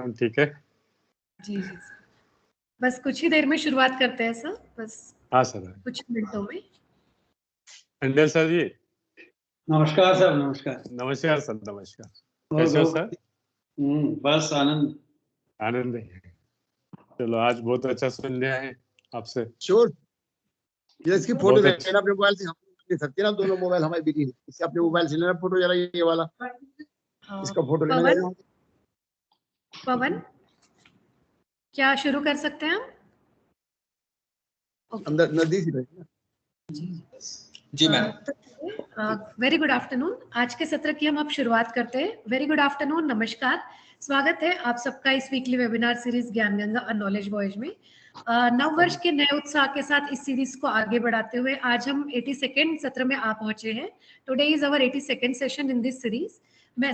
हम ठीक है। जी जी सर, बस कुछ ही देर में शुरुआत करते हैं सर, बस हाँ सर। कुछ मिनटों में। अंडल सर जी। नमस्कार सर। नमस्कार। नमस्कार सर। नमस्कार। कैसे हो सर? बस आनंद आनंद है। चलो आज बहुत अच्छा सुन लिया है आपसे। श्योर। ये इसकी फोटो बहुत लेना अपने मोबाइल से, हम ले सकते हैं ना, दोनों मोबाइल हमारे बिजी है। इससे अपने मोबाइल से लेना फोटो, जरा ये वाला इसका फोटो लेना पवन, जरा। पवन क्या शुरू कर सकते हैं हम? अंदर नजदीक ही रहेगा। जी मैम। Very good afternoon. आज के सत्र की हम अब शुरुआत करते हैं। वेरी गुड आफ्टरनून, नमस्कार, स्वागत है आप सबका इस वीकली वेबिनार सीरीज ज्ञान गंगा नॉलेज वॉयज में। नव वर्ष के नए उत्साह के साथ इस सीरीज को आगे बढ़ाते हुए आज हम 82nd सत्र में आ पहुंचे हैं। Today is our 82nd session in this series.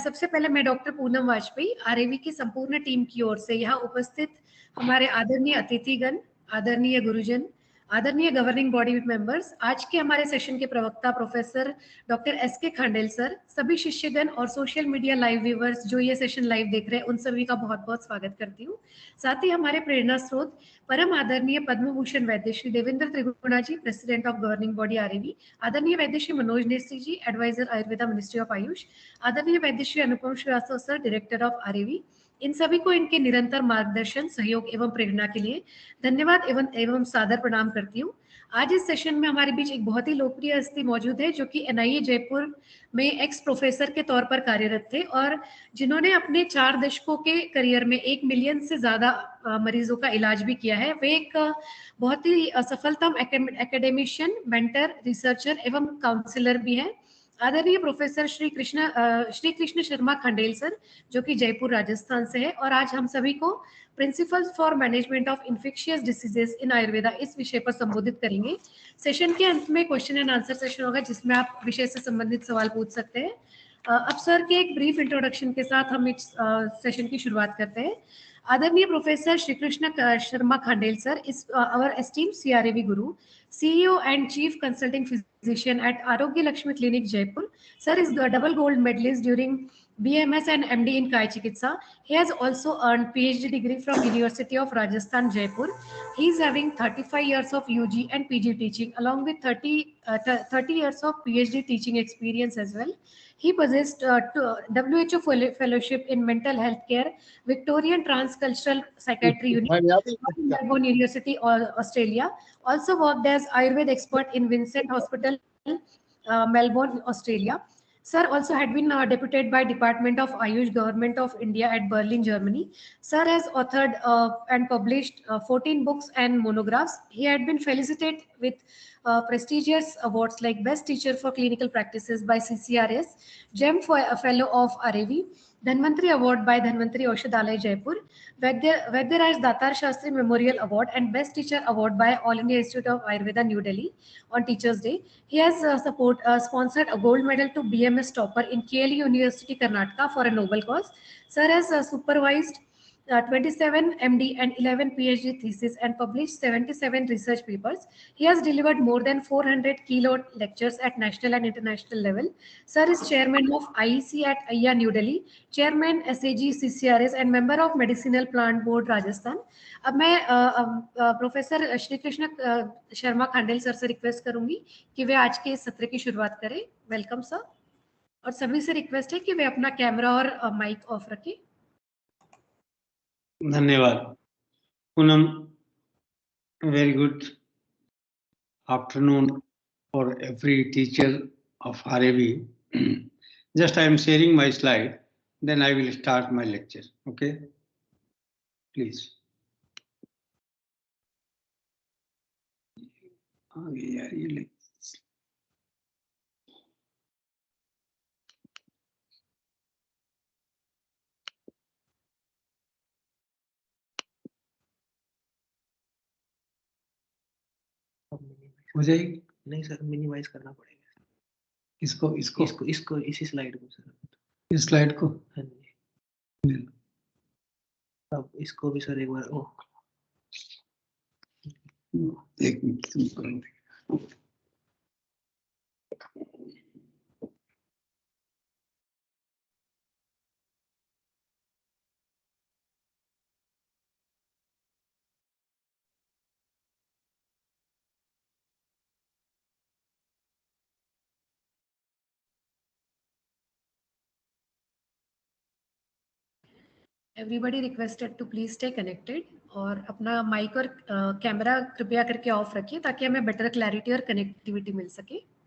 सबसे पहले मैं डॉक्टर पूनम वाजपेयी आरएवी की संपूर्ण टीम की ओर से यहाँ उपस्थित हमारे आदरणीय अतिथिगण, आदरणीय गुरुजन, आदरणीय गवर्निंग बॉडी मेंबर्स, आज के हमारे सेशन के प्रवक्ता professor doctor SK Khandel sir, सभी शिष्यगण और सोशल मीडिया लाइव व्यूवर्स जो ये सेशन लाइव देख रहे हैं, उन सभी का बहुत बहुत स्वागत करती हूँ। साथ ही हमारे प्रेरणा स्रोत परम आदरणीय पद्म भूषण वैद्य Shri Devendra Triguna ji, president of governing body RAV, आदरणीय वैद्य Shri Manoj Nestri ji, adviser Ayurveda ministry of Ayush, आदरणीय वैद्य Shri Anupam Srivastava sir, director of RAV, इन सभी को इनके निरंतर मार्गदर्शन, सहयोग एवं प्रेरणा के लिए धन्यवाद एवं सादर प्रणाम करती हूँ। आज इस सेशन में हमारे बीच एक बहुत ही लोकप्रिय हस्ती मौजूद है जो कि एनआईए जयपुर में एक्स प्रोफेसर के तौर पर कार्यरत थे और जिन्होंने अपने 4 दशकों के करियर में 1 मिलियन से ज्यादा मरीजों का इलाज भी किया है। वे एक बहुत ही सफलतम एकेडमिशियन, मेंटर, रिसर्चर एवं काउंसलर भी है। आदरणीय प्रोफेसर श्री कृष्ण शर्मा खंडेल सर, जो कि जयपुर राजस्थान से है और आज हम सभी को principles for management of infectious diseases in Ayurveda इस विषय पर संबोधित करेंगे। सेशन के अंत में क्वेश्चन एंड आंसर सेशन होगा जिसमें आप विषय से संबंधित सवाल पूछ सकते हैं। अब सर के एक ब्रीफ इंट्रोडक्शन के साथ हम इस सेशन की शुरुआत करते हैं। आदरणीय professor Shri Krishna Sharma Khandel sir is our esteemed CRAV guru, CEO and Chief Consulting Physician at Arogya Lakshmi Clinic, Jaipur. Sir is the double gold medalist during BMS and MD in Kai Chikitsa. He has also earned PhD degree from University of Rajasthan, Jaipur. He is having 35 years of UG and PG teaching along with 30 years of PhD teaching experience as well. He possessed WHO fellowship in mental health care, Victorian Transcultural Psychiatry Unit, Melbourne University, Australia. Also worked as Ayurveda expert in Vincent Hospital, Melbourne, Australia. Sir also had been deputed by Department of Ayush, Government of India at Berlin, Germany. Sir has authored and published 14 books and monographs. He had been felicitated with prestigious awards like Best Teacher for Clinical Practices by CCRS, GEM for a Fellow of RAV, Dhanvantri Award by Dhanvantri Aushadhalaya, Jaipur, Vaidyaraj Datar Shastri Memorial Award and Best Teacher Award by All India Institute of Ayurveda, New Delhi on Teachers' Day. He has sponsored a gold medal to BMS topper in KLE University, Karnataka for a noble cause. Sir has supervised 27 MD and 11 PhD theses and published 77 research papers. He has delivered more than 400 keynote lectures at national and international level. Sir is chairman of IEC at AIA, New Delhi, chairman SAG CCRS and member of Medicinal Plant Board, Rajasthan. अब मैं professor Shri Krishna Sharma Khandel sir से request करूंगी कि वे आज के इस सत्र की शुरुआत करें। Welcome sir. और सभी से रिक्वेस्ट है कि वे अपना कैमरा और माइक ऑफ रखें। धन्यवाद Poonam. Very good afternoon for every teacher of RAV. Just I am sharing my slide, then I will start my lecture. Okay, please. हो जाएगी? नहीं सर, मिनिमाइज करना पड़ेगा। इसको इसी स्लाइड को सर। इस स्लाइड को? हाँ जी। अब इसको भी सर एक बार एक minute. Everybody requested to please stay connected और अपना माइक और कैमरा कृपया करके ऑफ रखिए ताकि हमें बेटर क्लैरिटी और कनेक्टिविटी मिल सके.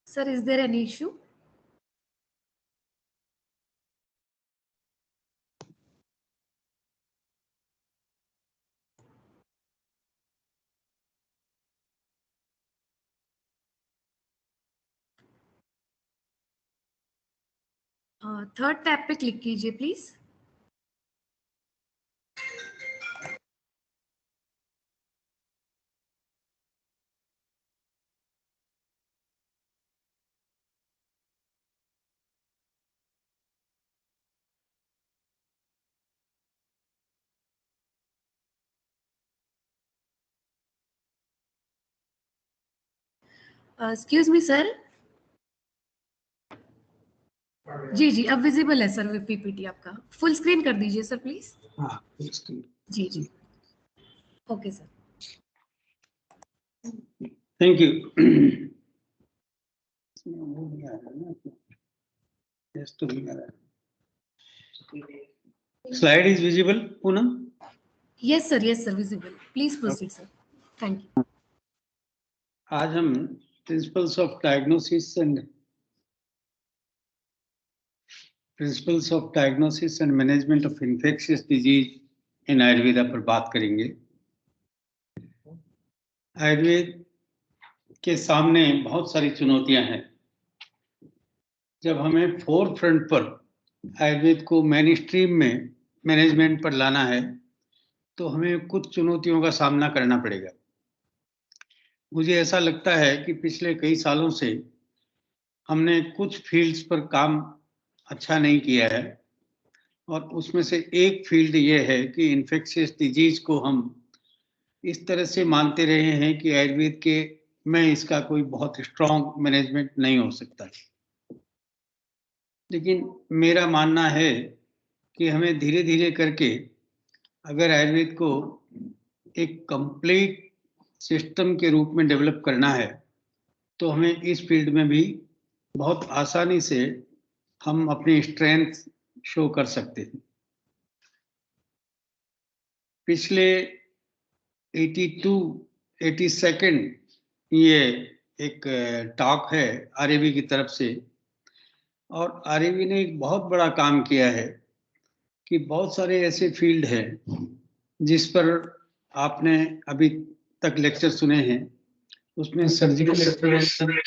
Sir, is there any issue? Third tab पे क्लिक कीजिए प्लीज. Excuse me sir. जी जी अब विजिबल है सर पीपीटी आपका. फुल स्क्रीन कर दीजिए सर प्लीज. हाँ, इसकी- जी जी okay sir. Thank you. Slide is visible, Poonam? Yes sir visible. Please proceed sir. Thank you. आज हम principles of diagnosis and management of infectious disease in Ayurveda पर बात करेंगे. आयुर्वेद के सामने बहुत सारी चुनौतियां हैं. जब हमें फोर फ्रंट पर आयुर्वेद को मेन स्ट्रीम में मैनेजमेंट पर लाना है तो हमें कुछ चुनौतियों का सामना करना पड़ेगा. मुझे ऐसा लगता है कि पिछले कई सालों से हमने कुछ फील्ड्स पर काम अच्छा नहीं किया है और उसमें से एक फील्ड ये है कि इन्फेक्शियस डिजीज को हम इस तरह से मानते रहे हैं कि आयुर्वेद के में इसका कोई बहुत स्ट्रॉन्ग मैनेजमेंट नहीं हो सकता. लेकिन मेरा मानना है कि हमें धीरे धीरे करके अगर आयुर्वेद को एक कंप्लीट सिस्टम के रूप में डेवलप करना है तो हमें इस फील्ड में भी बहुत आसानी से हम अपनी स्ट्रेंथ शो कर सकते हैं. पिछले 82nd ये एक टॉक है आरएवी की तरफ से और आरएवी ने एक बहुत बड़ा काम किया है कि बहुत सारे ऐसे फील्ड हैं जिस पर आपने अभी तक लेक्चर सुने हैं. उसमें सर्जिकल इंटरवेंशन,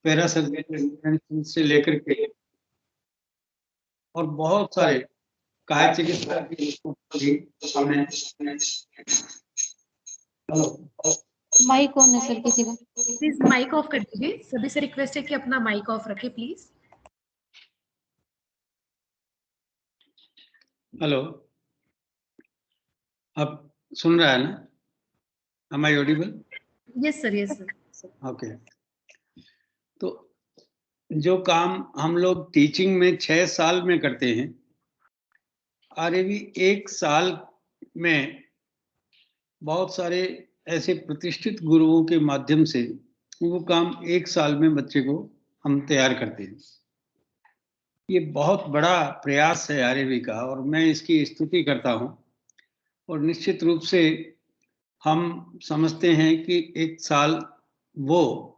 पैरासर्जिकल इंटरवेंशन से लेकर के और बहुत सारे काय चिकित्सा की हमने. माइक ऑन है सर किसी का. प्लीज माइक ऑफ कर दीजिए. सभी से रिक्वेस्ट है कि अपना माइक ऑफ रखें प्लीज. हेलो, अब सुन रहा है ना? Am I audible? Yes sir. Okay. तो जो काम हम लोग टीचिंग में 6 साल में करते हैं, आरएवी 1 साल में बहुत सारे ऐसे प्रतिष्ठित गुरुओं के माध्यम से वो काम 1 साल में बच्चे को हम तैयार करते हैं. ये बहुत बड़ा प्रयास है आरएवी का और मैं इसकी स्तुति करता हूँ. और निश्चित रूप से हम समझते हैं कि 1 साल वो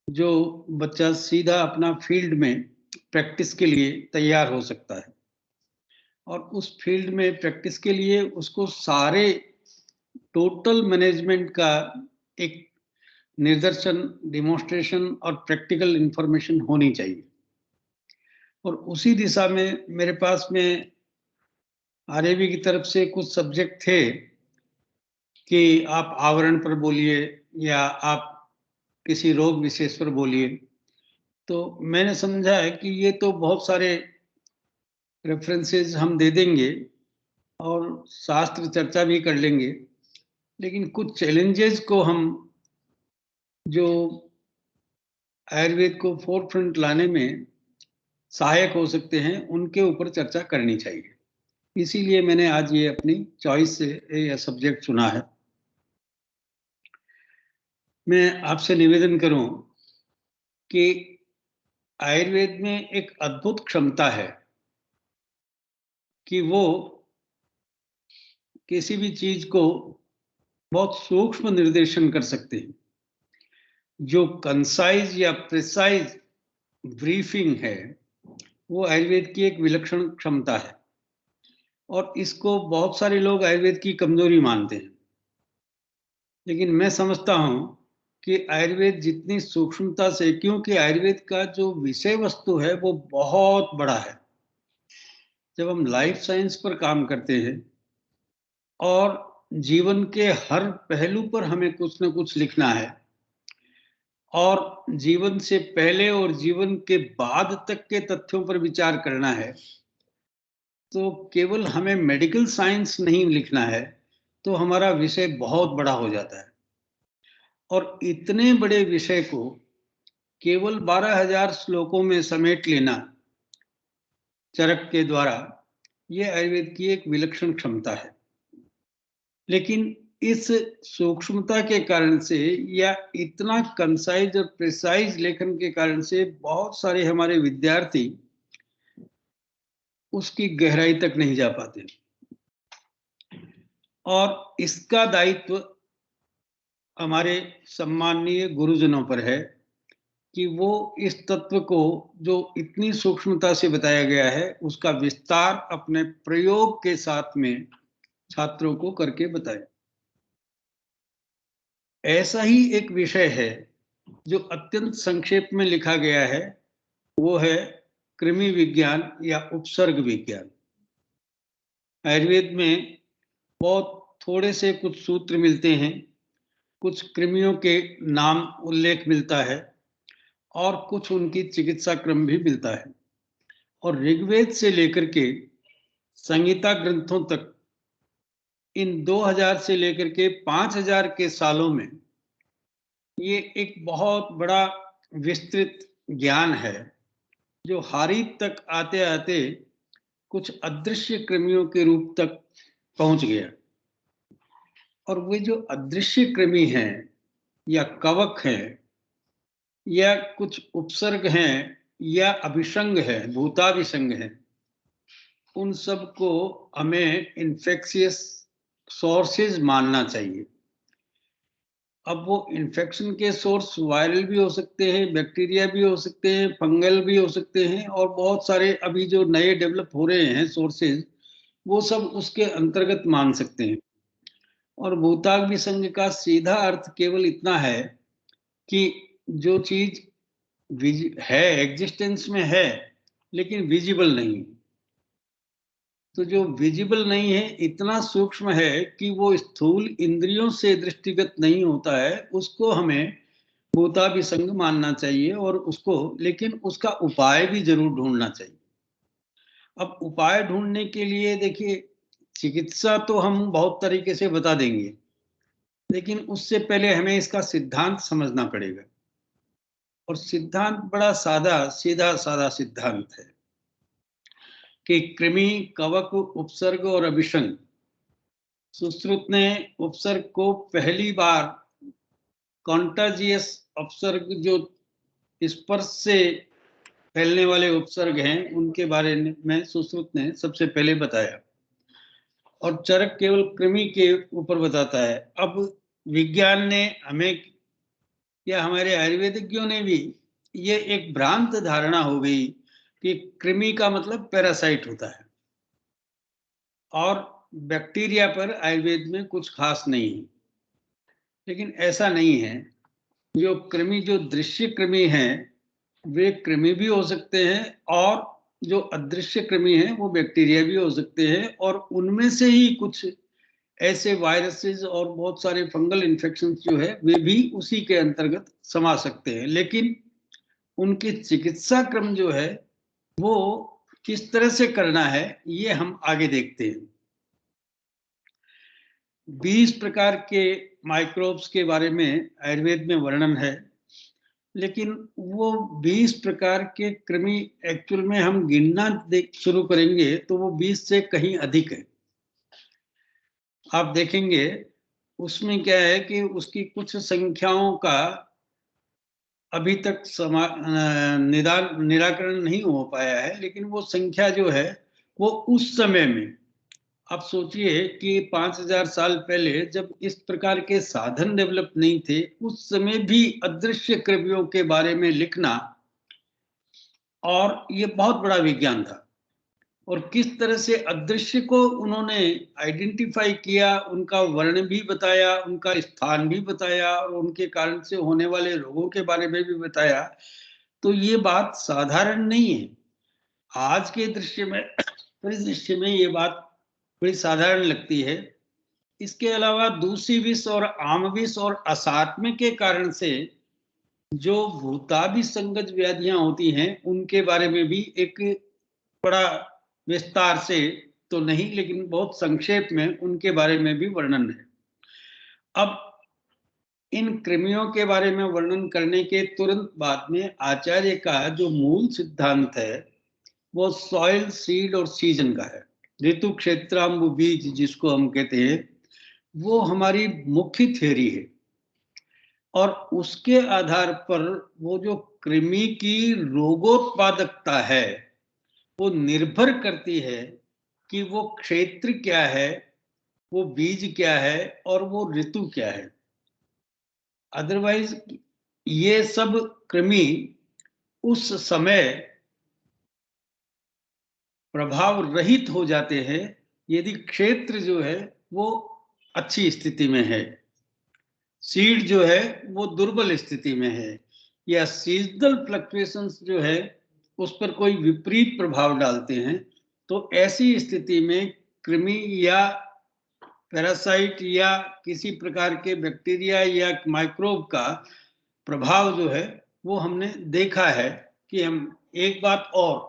जो बच्चा सीधा अपना फील्ड में प्रैक्टिस के लिए तैयार हो सकता है और उस फील्ड में प्रैक्टिस के लिए उसको सारे टोटल मैनेजमेंट का एक निदर्शन, डिमॉन्स्ट्रेशन और प्रैक्टिकल इंफॉर्मेशन होनी चाहिए. और उसी दिशा में मेरे पास में आरएवी की तरफ से कुछ सब्जेक्ट थे कि आप आवरण पर बोलिए या आप किसी रोग विशेष पर बोलिए. तो मैंने समझा है कि ये तो बहुत सारे रेफरेंसेस हम दे देंगे और शास्त्र चर्चा भी कर लेंगे, लेकिन कुछ चैलेंजेस को हम जो आयुर्वेद को फोरफ्रंट लाने में सहायक हो सकते हैं उनके ऊपर चर्चा करनी चाहिए। इसीलिए मैंने आज ये अपनी चॉइस से यह सब्जेक्ट चुना है। मैं आपसे निवेदन करूं कि आयुर्वेद में एक अद्भुत क्षमता है कि वो किसी भी चीज को बहुत सूक्ष्म निर्देशन कर सकते हैं। जो कंसाइज या प्रिसाइज ब्रीफिंग है वो आयुर्वेद की एक विलक्षण क्षमता है, और इसको बहुत सारे लोग आयुर्वेद की कमजोरी मानते हैं। लेकिन मैं समझता हूं कि आयुर्वेद जितनी सूक्ष्मता से, क्योंकि आयुर्वेद का जो विषय वस्तु है वो बहुत बड़ा है। जब हम लाइफ साइंस पर काम करते हैं और जीवन के हर पहलू पर हमें कुछ ना कुछ लिखना है, और जीवन से पहले और जीवन के बाद तक के तथ्यों पर विचार करना है, तो केवल हमें मेडिकल साइंस नहीं लिखना है, तो हमारा विषय बहुत बड़ा हो जाता है। और इतने बड़े विषय को केवल 12,000 श्लोकों में समेट लेना चरक के द्वारा, यह आयुर्वेद की एक विलक्षण क्षमता है। लेकिन इस सूक्ष्मता के कारण से या इतना कंसाइज और प्रिसाइज लेखन के कारण से बहुत सारे हमारे विद्यार्थी उसकी गहराई तक नहीं जा पाते, और इसका दायित्व हमारे सम्माननीय गुरुजनों पर है कि वो इस तत्व को जो इतनी सूक्ष्मता से बताया गया है उसका विस्तार अपने प्रयोग के साथ में छात्रों को करके बताए। ऐसा ही एक विषय है जो अत्यंत संक्षेप में लिखा गया है, वो है कृमि विज्ञान या उपसर्ग विज्ञान। आयुर्वेद में बहुत थोड़े से कुछ सूत्र मिलते हैं, कुछ कृमियों के नाम उल्लेख मिलता है, और कुछ उनकी चिकित्सा क्रम भी मिलता है। और ऋग्वेद से लेकर के संहिता ग्रंथों तक इन 2000 से लेकर के 5000 के सालों में ये एक बहुत बड़ा विस्तृत ज्ञान है, जो हारीत तक आते आते कुछ अदृश्य कृमियों के रूप तक पहुंच गया। और वे जो अदृश्य कृमि हैं या कवक हैं या कुछ उपसर्ग हैं या अभिसंग है, भूताभिसंग है, उन सब को हमें इन्फेक्शियस सोर्सेज मानना चाहिए। अब वो इन्फेक्शन के सोर्स वायरल भी हो सकते हैं, बैक्टीरिया भी हो सकते हैं, फंगल भी हो सकते हैं, और बहुत सारे अभी जो नए डेवलप हो रहे हैं सोर्सेज, वो सब उसके अंतर्गत मान सकते हैं। और भूताभिसंग का सीधा अर्थ केवल इतना है कि जो चीज है, एग्जिस्टेंस में है, लेकिन विजिबल नहीं। तो जो विजिबल नहीं है इतना सूक्ष्म है कि वो स्थूल इंद्रियों से दृष्टिगत नहीं होता है, उसको हमें भूताभिसंग मानना चाहिए, और उसको, लेकिन उसका उपाय भी जरूर ढूंढना चाहिए। अब उपाय ढूंढने के लिए देखिए, चिकित्सा तो हम बहुत तरीके से बता देंगे, लेकिन उससे पहले हमें इसका सिद्धांत समझना पड़ेगा। और सिद्धांत बड़ा सादा सीधा सादा सिद्धांत है कि कृमि, कवक, उपसर्ग और अभिसंग। सुश्रुत ने उपसर्ग को पहली बार कॉन्टाजियस उपसर्ग, जो स्पर्श से फैलने वाले उपसर्ग हैं, उनके बारे में सुश्रुत ने सबसे पहले बताया, और चरक केवल कृमि के ऊपर बताता है। अब विज्ञान ने हमें या हमारे आयुर्वेदिज्ञों ने भी ये एक भ्रांत धारणा हो गई कि कृमि का मतलब पैरासाइट होता है, और बैक्टीरिया पर आयुर्वेद में कुछ खास नहीं है। लेकिन ऐसा नहीं है। जो कृमि, जो दृश्य कृमि हैं, वे कृमि भी हो सकते हैं, और जो अदृश्य कृमि हैं वो बैक्टीरिया भी हो सकते हैं, और उनमें से ही कुछ ऐसे वायरसेस और बहुत सारे फंगल इन्फेक्शन जो है वे भी उसी के अंतर्गत समा सकते हैं। लेकिन उनकी चिकित्सा क्रम जो है वो किस तरह से करना है, ये हम आगे देखते हैं। 20 प्रकार के माइक्रोब्स के बारे में आयुर्वेद में वर्णन है, लेकिन वो 20 प्रकार के कृमि एक्चुअल में हम गिनना शुरू करेंगे तो वो 20 से कहीं अधिक है। आप देखेंगे उसमें क्या है कि उसकी कुछ संख्याओं का अभी तक निराकरण नहीं हो पाया है, लेकिन वो संख्या जो है वो उस समय में, आप सोचिए कि 5000 साल पहले जब इस प्रकार के साधन डेवलप नहीं थे, उस समय भी अदृश्य कृमियों के बारे में लिखना, और ये बहुत बड़ा विज्ञान था। और किस तरह से अदृश्य को उन्होंने आइडेंटिफाई किया, उनका वर्ण भी बताया, उनका स्थान भी बताया, और उनके कारण से होने वाले रोगों के बारे में भी बताया। तो ये बात साधारण नहीं है। आज के परिदृश्य में ये बात बड़ी साधारण लगती है। इसके अलावा दूसरी विष और आम विष और असात्म के कारण से जो भूतादि संगत व्याधियां होती हैं, उनके बारे में भी एक बड़ा विस्तार से तो नहीं, लेकिन बहुत संक्षेप में उनके बारे में भी वर्णन है। अब इन कृमियों के बारे में वर्णन करने के तुरंत बाद में आचार्य का जो मूल सिद्धांत है वो सॉइल, सीड और सीजन का है। ऋतु, क्षेत्रांबु, बीज जिसको हम कहते हैं, वो हमारी मुख्य थ्योरी है। और उसके आधार पर वो जो कृमि की रोगोत्पादकता है वो निर्भर करती है कि वो क्षेत्र क्या है, वो बीज क्या है और वो ऋतु क्या है। अदरवाइज ये सब कृमि उस समय प्रभाव रहित हो जाते हैं यदि क्षेत्र जो है वो अच्छी स्थिति में है, सीड जो है वो दुर्बल स्थिति में है, या सीजनल फ्लक्चुएशंस जो है उस पर कोई विपरीत प्रभाव डालते हैं। तो ऐसी स्थिति में कृमि या पैरासाइट या किसी प्रकार के बैक्टीरिया या माइक्रोब का प्रभाव जो है वो हमने देखा है। कि हम एक बात और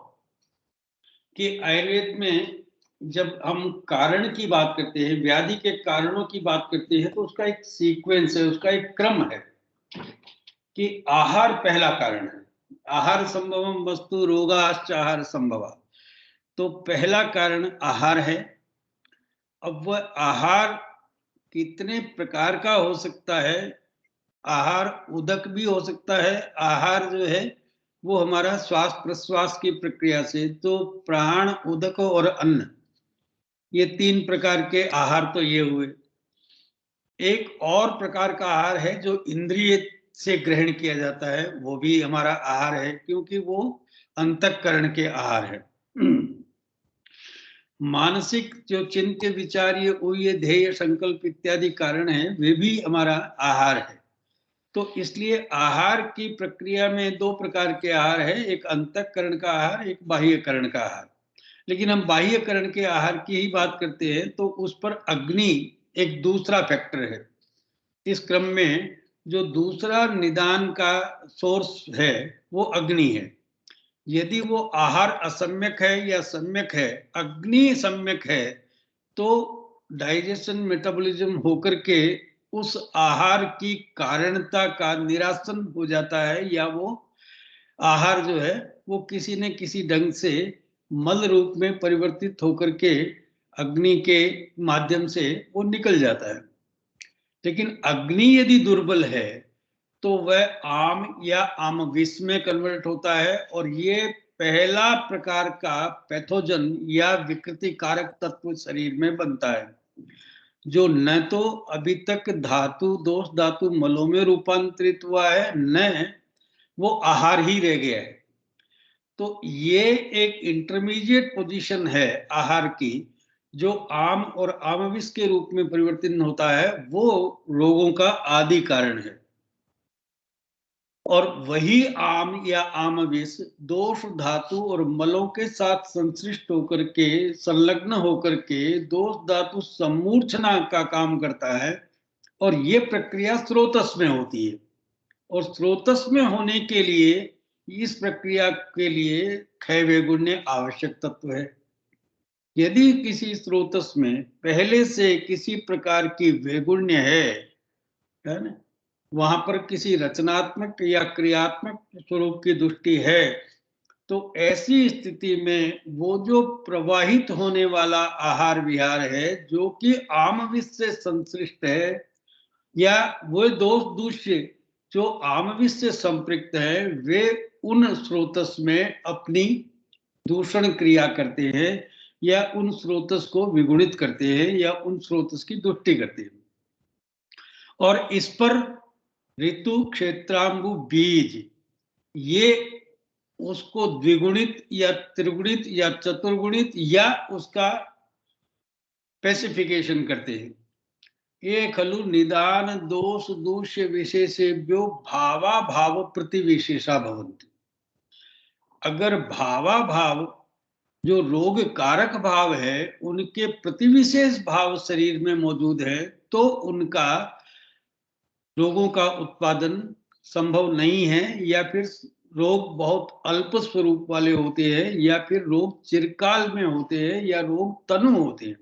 कि आयुर्वेद में जब हम कारण की बात करते हैं, व्याधि के कारणों की बात करते हैं, तो उसका एक सीक्वेंस है, उसका एक क्रम है कि आहार पहला कारण है। आहार संभवम वस्तु रोगाश्च आहार संभवा। तो पहला कारण आहार है। अब वह आहार कितने प्रकार का हो सकता है? आहार उदक भी हो सकता है। आहार जो है वो हमारा श्वास प्रश्वास की प्रक्रिया से, तो प्राण, उदक और अन्न, ये 3 प्रकार के आहार तो ये हुए। एक और प्रकार का आहार है जो इंद्रिय से ग्रहण किया जाता है, वो भी हमारा आहार है, क्योंकि वो अंतःकरण के आहार है। मानसिक जो चिंत्य, विचार्य, ऊह्य, ध्येय, संकल्प इत्यादि कारण है, वे भी हमारा आहार है। तो इसलिए आहार की प्रक्रिया में 2 प्रकार के आहार है, एक अंतःकरण का आहार, एक बाह्यकरण का आहार। लेकिन हम बाह्यकरण के आहार की ही बात करते हैं तो उस पर अग्नि एक दूसरा फैक्टर है। इस क्रम में जो दूसरा निदान का सोर्स है वो अग्नि है। यदि वो आहार असम्यक है या सम्यक है, अग्नि सम्यक है, तो डाइजेशन, मेटाबॉलिज्म होकर के उस आहार की कारणता का निरासन हो जाता है, या वो आहार जो है वो किसी न किसी ढंग से मल रूप में परिवर्तित होकर के अग्नि के माध्यम से वो निकल जाता है। लेकिन अग्नि यदि दुर्बल है तो वह आम या आम विष में कन्वर्ट होता है, और ये पहला प्रकार का पैथोजन या विकृति कारक तत्व शरीर में बनता है, जो न तो अभी तक धातु, दोष धातु मलों में रूपांतरित हुआ है, न वो आहार ही रह गया है। तो ये एक इंटरमीडिएट पोजीशन है आहार की, जो आम और आमविष के रूप में परिवर्तित होता है, वो रोगों का आदि कारण है। और वही आम या आमविष दोष धातु और मलों के साथ संश्लिष्ट होकर के, संलग्न होकर के दोष धातु सम्मूर्छना का काम करता है, और ये प्रक्रिया स्रोतस में होती है। और स्रोतस में होने के लिए, इस प्रक्रिया के लिए क्षय वैगुण्य आवश्यक तत्व है। यदि किसी स्रोतस में पहले से किसी प्रकार की वैगुण्य है ना, वहां पर किसी रचनात्मक या क्रियात्मक स्वरूप की दृष्टि है, तो ऐसी स्थिति में वो जो प्रवाहित होने वाला आहार विहार है जो कि आमविष से संश्लिष्ट है, या वो दोष दूष्य जो आमविष से संपृक्त है, वे उन स्रोतस में अपनी दूषण क्रिया करते हैं या उन स्रोतस को विगुणित करते हैं या उन स्रोतस की दृष्टि करते हैं। और इस पर ऋतु क्षेत्रांगु बीज ये उसको द्विगुणित या त्रिगुणित या चतुर्गुणित या उसका स्पेसिफिकेशन करते हैं। ये खलु निदान दोष दूष्य विशेषेभ्यो भावा भाव प्रतिविशेषा भवन्ति। अगर भावा भाव जो रोग कारक भाव है उनके प्रतिविशेष भाव शरीर में मौजूद है, तो उनका रोगों का उत्पादन संभव नहीं है, या फिर रोग बहुत अल्प स्वरूप वाले होते हैं, या फिर रोग चिरकाल में होते हैं, या रोग तनु होते हैं।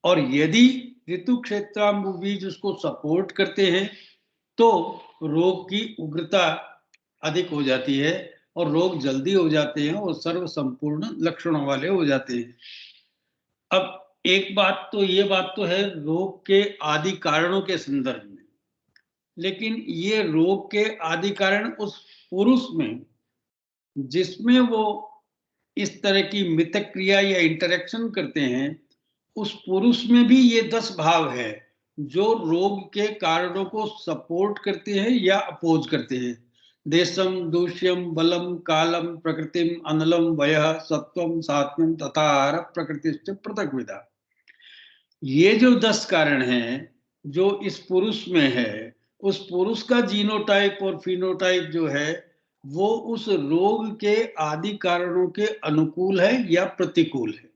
और यदि ऋतु क्षेत्रांबु बीज उसको सपोर्ट करते हैं तो रोग की उग्रता अधिक हो जाती है और रोग जल्दी हो जाते हैं और सर्व संपूर्ण लक्षणों वाले हो जाते हैं। अब एक बात तो ये बात तो है रोग के आदि कारणों के संदर्भ में, लेकिन ये रोग के आदि कारण उस पुरुष में जिसमें वो इस तरह की मिथक क्रिया या इंटरेक्शन करते हैं, उस पुरुष में भी ये 10 भाव है जो रोग के कारणों को सपोर्ट करते हैं या अपोज करते हैं। देशम दूष्यम बलम कालम प्रकृतिम अनलम वयः सत्वम सात्वम तथा प्रकृतिश्च पृथक विदा। ये जो 10 कारण हैं जो इस पुरुष में है, उस पुरुष का जीनोटाइप और फिनोटाइप जो है वो उस रोग के आदि कारणों के अनुकूल है या प्रतिकूल है।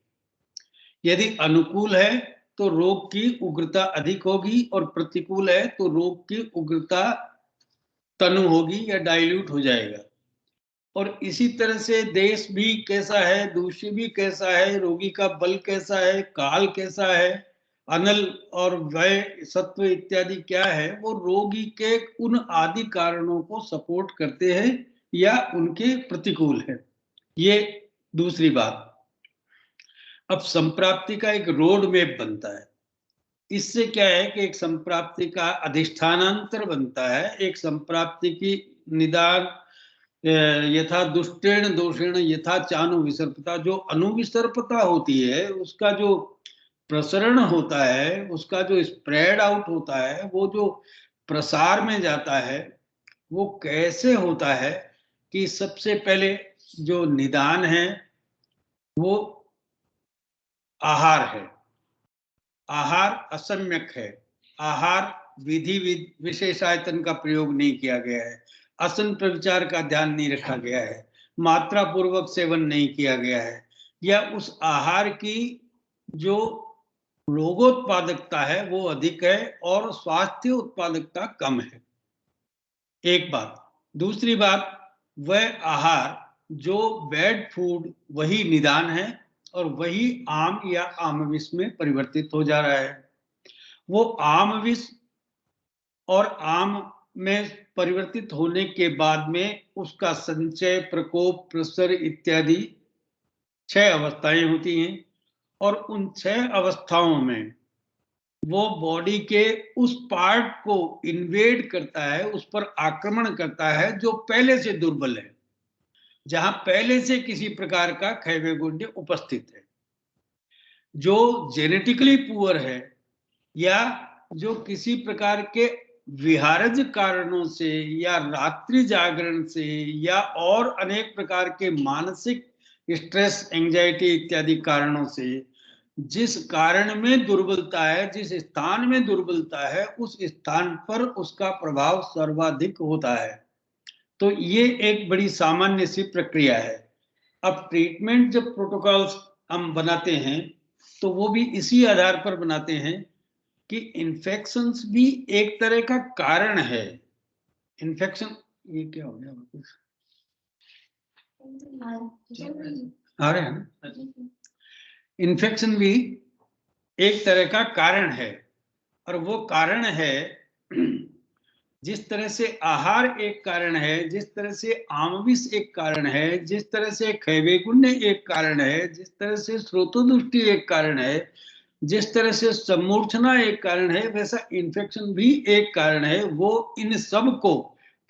यदि अनुकूल है तो रोग की उग्रता अधिक होगी और प्रतिकूल है तो रोग की उग्रता तनु होगी या डाइल्यूट हो जाएगा। और इसी तरह से देश भी कैसा है, दूष्य भी कैसा है, रोगी का बल कैसा है, काल कैसा है, अनल और वय सत्व इत्यादि क्या है, वो रोगी के उन आदि कारणों को सपोर्ट करते हैं या उनके प्रतिकूल है। ये दूसरी बात। अब संप्राप्ति का एक रोड मैप बनता है। इससे क्या है कि एक संप्राप्ति का अधिष्ठानांतर बनता है, एक संप्राप्ति की निदान यथा दुष्टेण दोषेण यथा चानु विसर्पता, जो अनुविसर्पता होती है उसका जो प्रसरण होता है, उसका जो स्प्रेड आउट होता है, वो जो प्रसार में जाता है, वो कैसे होता है कि सबसे पहले जो निदान है वो आहार है। आहार असम्यक है, आहार विधि विशेषायतन का प्रयोग नहीं किया गया है, आसन प्रविचार का ध्यान नहीं रखा गया है, मात्रा पूर्वक सेवन नहीं किया गया है, या उस आहार की जो रोगोत्पादकता है वो अधिक है और स्वास्थ्य उत्पादकता कम है। एक बात। दूसरी बात, वह आहार जो बैड फूड वही निदान है और वही आम या आमविष में परिवर्तित हो जा रहा है। वो आमविष और आम में परिवर्तित होने के बाद में उसका संचय, प्रकोप, प्रसर इत्यादि 6 अवस्थाएं होती हैं और उन 6 अवस्थाओं में वो बॉडी के उस पार्ट को इन्वेड करता है, उस पर आक्रमण करता है जो पहले से दुर्बल है, जहां पहले से किसी प्रकार का क्षयवैगुण्य उपस्थित है। जो जेनेटिकली पुअर है या जो किसी प्रकार के विहारज कारणों से या रात्रि जागरण से या और अनेक प्रकार के मानसिक स्ट्रेस, एंजाइटी इत्यादि कारणों से जिस कारण में दुर्बलता है, जिस स्थान में दुर्बलता है, उस स्थान पर उसका प्रभाव सर्वाधिक होता है। तो ये एक बड़ी सामान्य सी प्रक्रिया है। अब ट्रीटमेंट जब प्रोटोकॉल्स हम बनाते हैं तो वो भी इसी आधार पर बनाते हैं कि इन्फेक्शंस भी एक तरह का कारण है। इन्फेक्शन, ये क्या हो गया, आ रहे हैं ना? इन्फेक्शन भी एक तरह का कारण है, और वो कारण है जिस तरह से आहार एक कारण है, जिस तरह से आमविष एक कारण है, जिस तरह से क्षयवैगुण्य एक कारण है, जिस तरह से स्रोतोदुष्टि एक कारण है, जिस तरह से सम्मूर्छना एक कारण है, वैसा इन्फेक्शन भी एक कारण है। वो इन सब को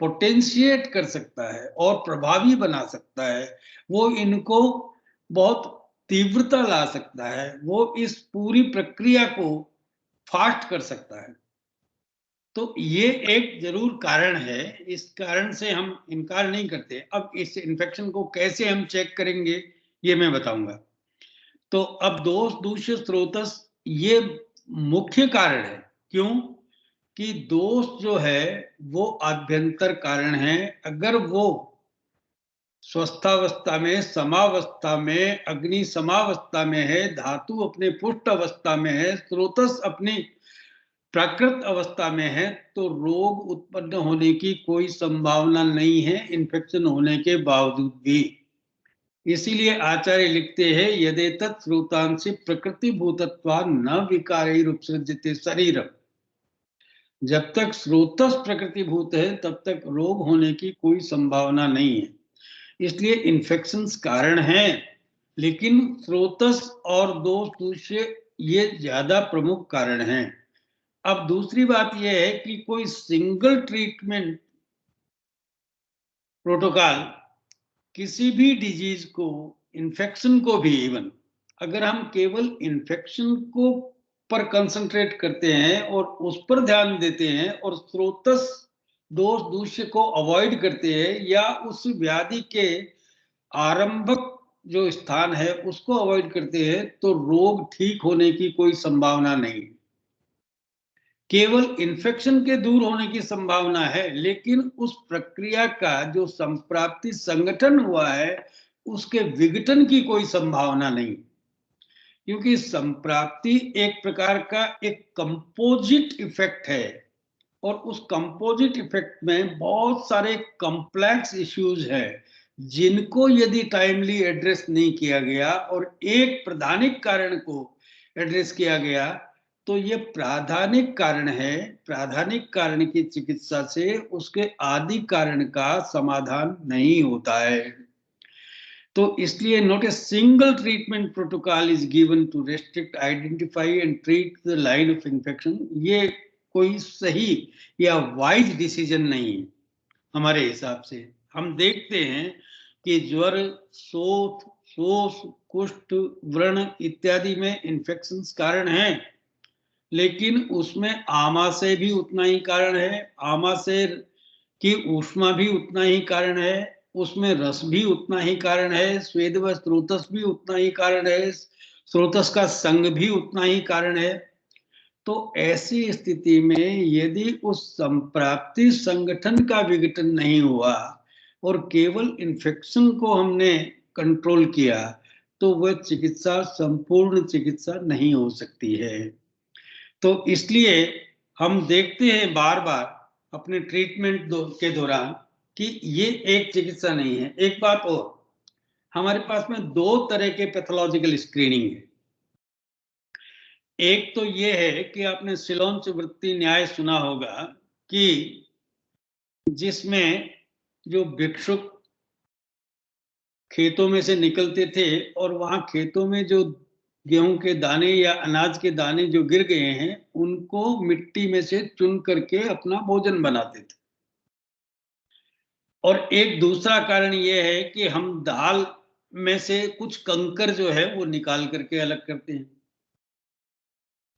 पोटेंशिएट कर सकता है और प्रभावी बना सकता है। वो इनको बहुत तीव्रता ला सकता है, वो इस पूरी प्रक्रिया को फास्ट कर सकता है। तो ये एक जरूर कारण है, इस कारण से हम इनकार नहीं करते। अब इस इन्फेक्शन को कैसे हम चेक करेंगे ये मैं बताऊंगा। तो अब दोष दूषित स्रोतस ये मुख्य कारण है। क्यों? कि दोष जो है वो आभ्यंतर कारण है। अगर वो स्वस्थावस्था में, समावस्था में, अग्नि समावस्था में है, धातु अपने पुष्ट अवस्था में है, स्रोतस अपनी प्राकृत अवस्था में है, तो रोग उत्पन्न होने की कोई संभावना नहीं है इन्फेक्शन होने के बावजूद भी। इसीलिए आचार्य लिखते हैं, यदेतत् स्रोतांसि प्रकृति भूतत्वात् न विकारैरुपसृज्यते शरीरम्। जब तक स्रोतस प्रकृति भूत है तब तक रोग होने की कोई संभावना नहीं है। इसलिए इन्फेक्शंस कारण हैं, लेकिन स्रोतस और दोष दूषित ये ज्यादा प्रमुख कारण हैं। अब दूसरी बात यह है कि कोई सिंगल ट्रीटमेंट प्रोटोकॉल किसी भी डिजीज को, इन्फेक्शन को भी, इवन अगर हम केवल इन्फेक्शन को पर कंसंट्रेट करते हैं और उस पर ध्यान देते हैं और स्रोतस दोष दूषित को अवॉइड करते हैं, या उस व्याधि के आरंभक जो स्थान है उसको अवॉइड करते हैं, तो रोग ठीक होने की कोई संभावना नहीं। केवल इन्फेक्शन के दूर होने की संभावना है, लेकिन उस प्रक्रिया का जो संप्राप्ति संगठन हुआ है उसके विघटन की कोई संभावना नहीं। क्योंकि संप्राप्ति एक प्रकार का एक कंपोजिट इफेक्ट है, और उस कंपोजिट इफेक्ट में बहुत सारे कॉम्प्लेक्स इश्यूज हैं जिनको यदि टाइमली एड्रेस नहीं किया गया और एक प्रधानिक कारण को एड्रेस किया गया तो ये प्राधानिक कारण है। प्राधानिक कारण की चिकित्सा से उसके आदि कारण का समाधान नहीं होता है। तो इसलिए not a single treatment protocol is given to restrict, identify and treat the line of infection. ये कोई सही या वाइज डिसीजन नहीं है हमारे हिसाब से। हम देखते हैं कि ज्वर, शोथ, शोष, कुष्ठ, व्रण इत्यादि में इन्फेक्शंस कारण हैं, लेकिन उसमें आमाशय भी उतना ही कारण है, आमाशय की ऊष्मा भी उतना ही कारण है, उसमें रस भी उतना ही कारण है, स्वेद व स्रोतस भी उतना ही कारण है, स्रोतस का संग भी उतना ही कारण है। तो ऐसी स्थिति में यदि उस संप्राप्ति संगठन का विघटन नहीं हुआ और केवल इन्फेक्शन को हमने कंट्रोल किया तो वह चिकित्सा संपूर्ण चिकित्सा नहीं हो सकती है। तो इसलिए हम देखते हैं बार बार अपने ट्रीटमेंट के दौरान कि ये एक चिकित्सा नहीं है। एक बात और, हमारे पास में दो तरह के पैथोलॉजिकल स्क्रीनिंग है। एक तो ये है कि आपने सिलोंच वृत्ति न्याय सुना होगा कि जिसमें जो भिक्षुक खेतों में से निकलते थे और वहां खेतों में जो गेहूं के दाने या अनाज के दाने जो गिर गए हैं उनको मिट्टी में से चुन करके अपना भोजन बनाते थे। और एक दूसरा कारण यह है कि हम दाल में से कुछ कंकर जो है वो निकाल करके अलग करते हैं।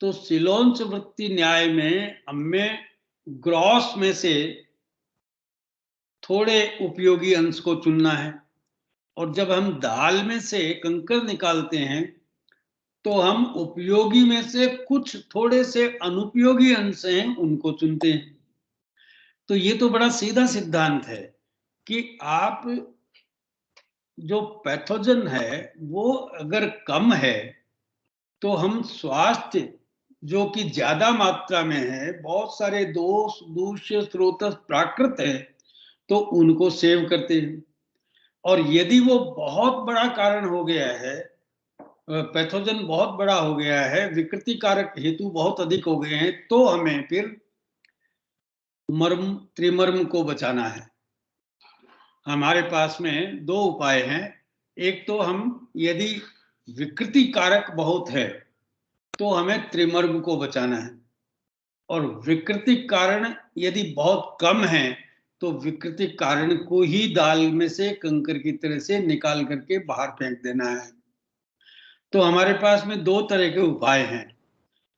तो सिलोंच वृत्ति न्याय में हमें ग्रॉस में से थोड़े उपयोगी अंश को चुनना है, और जब हम दाल में से कंकर निकालते हैं तो हम उपयोगी में से कुछ थोड़े से अनुपयोगी अंश हैं उनको चुनते हैं। तो ये तो बड़ा सीधा सिद्धांत है कि आप जो पैथोजन है वो अगर कम है तो हम स्वास्थ्य जो कि ज्यादा मात्रा में है, बहुत सारे दोष दूष्य स्रोतस प्राकृत है, तो उनको सेव करते हैं। और यदि वो बहुत बड़ा कारण हो गया है पैथोजन बहुत बड़ा हो गया है, विकृति कारक हेतु बहुत अधिक हो गए हैं, तो हमें फिर त्रिमर्म को बचाना है। हमारे पास में दो उपाय हैं। एक तो हम, यदि विकृति कारक बहुत है तो हमें त्रिमर्म को बचाना है, और विकृति कारण यदि बहुत कम है तो विकृति कारण को ही दाल में से कंकर की तरह से निकाल करके बाहर फेंक देना है। तो हमारे पास में दो तरह के उपाय हैं,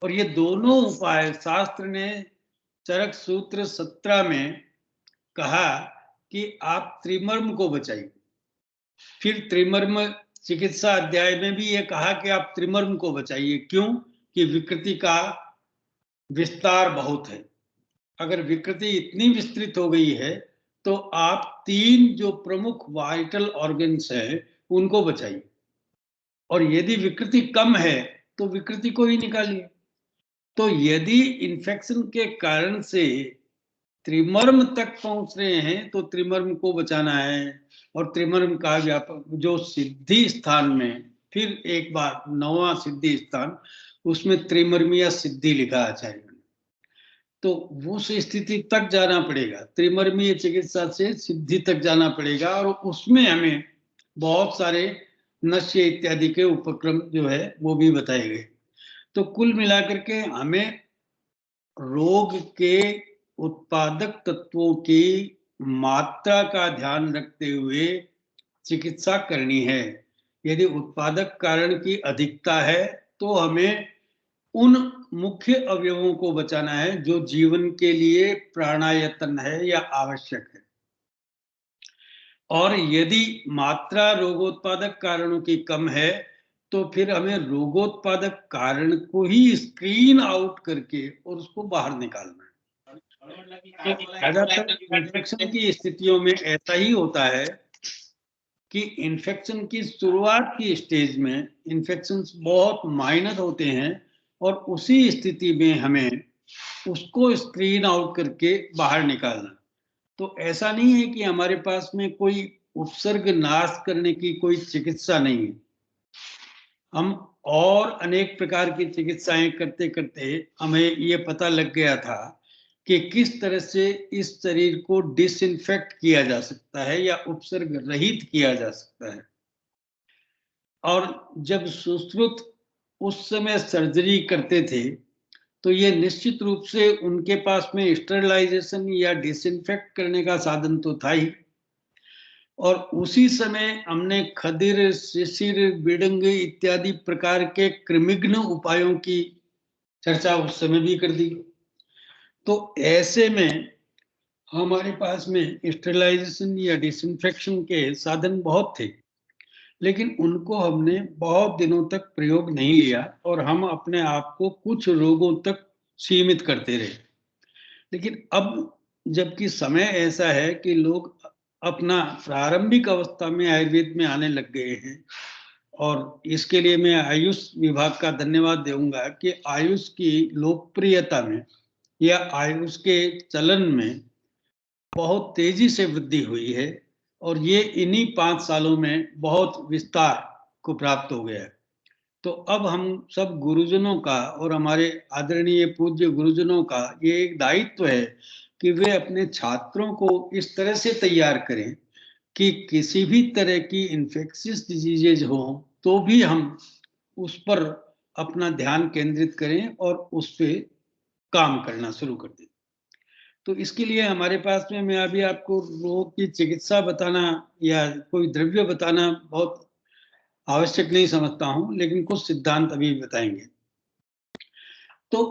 और ये दोनों उपाय शास्त्र ने चरक सूत्र 17 में कहा कि आप त्रिमर्म को बचाइए। फिर त्रिमर्म चिकित्सा अध्याय में भी ये कहा कि आप त्रिमर्म को बचाइए। क्यों? कि विकृति का विस्तार बहुत है। अगर विकृति इतनी विस्तृत हो गई है तो आप 3 जो प्रमुख वाइटल ऑर्गन्स हैं उनको बचाइए, और यदि विकृति कम है तो विकृति को ही निकालिए। तो यदि इन्फेक्शन के कारण से त्रिमर्म तक पहुंच रहे हैं तो त्रिमर्म को बचाना है। और त्रिमर्म का व्यापक जो सिद्धि स्थान में, फिर एक बार 9वां सिद्धि स्थान, उसमें त्रिमर्मीय सिद्धि लिखा आचार्य ने, तो उस स्थिति तक जाना पड़ेगा। त्रिमर्मीय चिकित्सा से सिद्धि तक जाना पड़ेगा, और उसमें हमें बहुत सारे नश्य इत्यादि के उपक्रम जो है वो भी बताए गए। तो कुल मिलाकर के हमें रोग के उत्पादक तत्वों की मात्रा का ध्यान रखते हुए चिकित्सा करनी है। यदि उत्पादक कारण की अधिकता है तो हमें उन मुख्य अवयवों को बचाना है जो जीवन के लिए प्राणायतन है या आवश्यक है। और यदि मात्रा रोगोत्पादक कारणों की कम है तो फिर हमें रोगोत्पादक कारण को ही स्क्रीन आउट करके और उसको बाहर निकालना है। ज्यादातर इन्फेक्शन की स्थितियों में ऐसा ही होता है कि इन्फेक्शन की शुरुआत की स्टेज में इन्फेक्शन बहुत माइनर होते हैं, और उसी स्थिति में हमें उसको स्क्रीन आउट करके बाहर निकालना। तो ऐसा नहीं है कि हमारे पास में कोई उपसर्ग नाश करने की कोई चिकित्सा नहीं है। हम और अनेक प्रकार की चिकित्साएं करते करते हमें ये पता लग गया था कि किस तरह से इस शरीर को डिसइंफेक्ट किया जा सकता है या उपसर्ग रहित किया जा सकता है। और जब सुश्रुत उस समय सर्जरी करते थे तो ये निश्चित रूप से उनके पास में स्टरलाइजेशन या डिसइंफेक्ट करने का साधन तो था ही, और उसी समय हमने खदिर, शिशिर, बिडंग इत्यादि प्रकार के कृमिघ्न उपायों की चर्चा उस समय भी कर दी। तो ऐसे में हमारे पास में स्टरलाइजेशन या डिसइंफेक्शन के साधन बहुत थे, लेकिन उनको हमने बहुत दिनों तक प्रयोग नहीं लिया, और हम अपने आप को कुछ रोगों तक सीमित करते रहे। लेकिन अब जबकि समय ऐसा है कि लोग अपना प्रारंभिक अवस्था में आयुर्वेद में आने लग गए हैं, और इसके लिए मैं आयुष विभाग का धन्यवाद दूंगा कि आयुष की लोकप्रियता में या आयुष के चलन में बहुत तेजी से वृद्धि हुई है, और ये इन्हीं 5 सालों में बहुत विस्तार को प्राप्त हो गया है। तो अब हम सब गुरुजनों का और हमारे आदरणीय पूज्य गुरुजनों का ये एक दायित्व है कि वे अपने छात्रों को इस तरह से तैयार करें कि किसी भी तरह की इन्फेक्शियस डिजीजेज हो तो भी हम उस पर अपना ध्यान केंद्रित करें और उस पर काम करना शुरू कर दें। तो इसके लिए हमारे पास में, मैं अभी आपको रोग की चिकित्सा बताना या कोई द्रव्य बताना बहुत आवश्यक नहीं समझता हूं, लेकिन कुछ सिद्धांत अभी बताएंगे। तो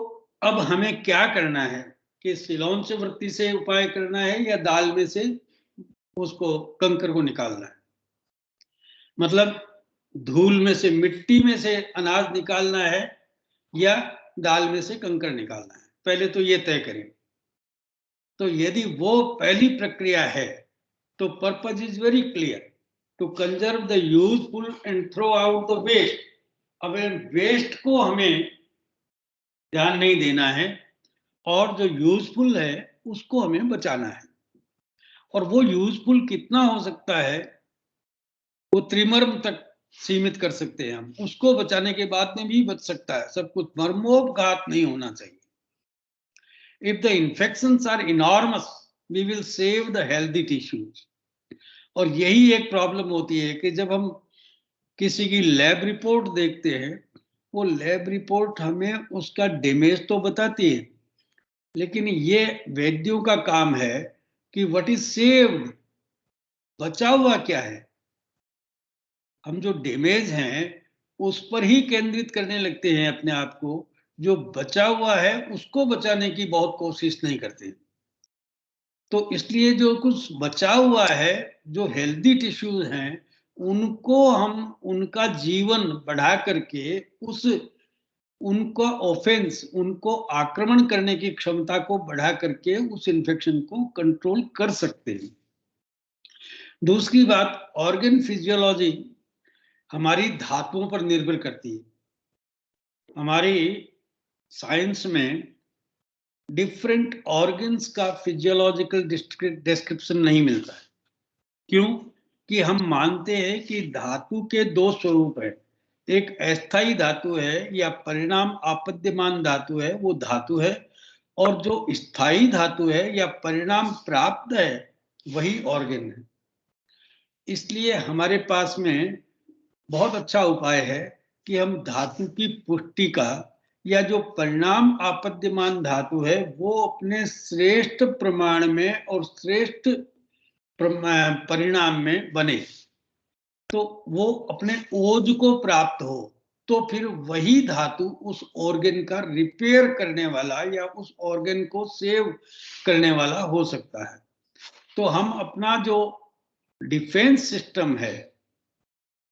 अब हमें क्या करना है कि सिलोन से वृत्ति से उपाय करना है या दाल में से उसको कंकर को निकालना है। मतलब धूल में से, मिट्टी में से अनाज निकालना है या दाल में से कंकर निकालना है, पहले तो ये तय करें। तो यदि वो पहली प्रक्रिया है तो purpose is very clear, to conserve the useful and throw out the waste. अब वेस्ट को हमें ध्यान नहीं देना है, और जो यूजफुल है उसको हमें बचाना है। और वो यूजफुल कितना हो सकता है, वो त्रिमर्म तक सीमित कर सकते हैं हम, उसको बचाने के बाद में भी बच सकता है। सब कुछ मर्मोपघात नहीं होना चाहिए। If the infections are enormous we will save the healthy tissues. और यही एक प्रॉब्लम होती है कि जब हम किसी की लैब रिपोर्ट देखते हैं, वो लैब रिपोर्ट हमें उसका डैमेज तो बताती है, लेकिन ये वैद्यों का काम है कि व्हाट इज सेव्ड, बचा हुआ क्या है। हम जो डैमेज हैं उस पर ही केंद्रित करने लगते हैं अपने आप को, जो बचा हुआ है उसको बचाने की बहुत कोशिश नहीं करते। तो इसलिए जो कुछ बचा हुआ है, जो हेल्दी टिश्यूज हैं, उनको हम उनका जीवन बढ़ा करके उनको ऑफेंस, उनको आक्रमण करने की क्षमता को बढ़ा करके उस इन्फेक्शन को कंट्रोल कर सकते हैं। दूसरी बात, ऑर्गन फिजियोलॉजी हमारी धातुओं पर निर्भर करती है। हमारी साइंस में डिफरेंट ऑर्गन्स का फिजियोलॉजिकल डिस्क्रिप्शन नहीं मिलता है। क्यों? कि हम मानते हैं कि धातु के दो स्वरूप है, एक अस्थाई धातु है या परिणाम आपद्यमान धातु है, वो धातु है, और जो स्थायी धातु है या परिणाम प्राप्त है वही ऑर्गन है। इसलिए हमारे पास में बहुत अच्छा उपाय है कि हम धातु की पुष्टि का, या जो परिणाम आपद्यमान धातु है वो अपने श्रेष्ठ प्रमाण में और श्रेष्ठ परिणाम में बने, तो वो अपने ओज को प्राप्त हो, तो फिर वही धातु उस ऑर्गन का रिपेयर करने वाला या उस ऑर्गन को सेव करने वाला हो सकता है। तो हम अपना जो डिफेंस सिस्टम है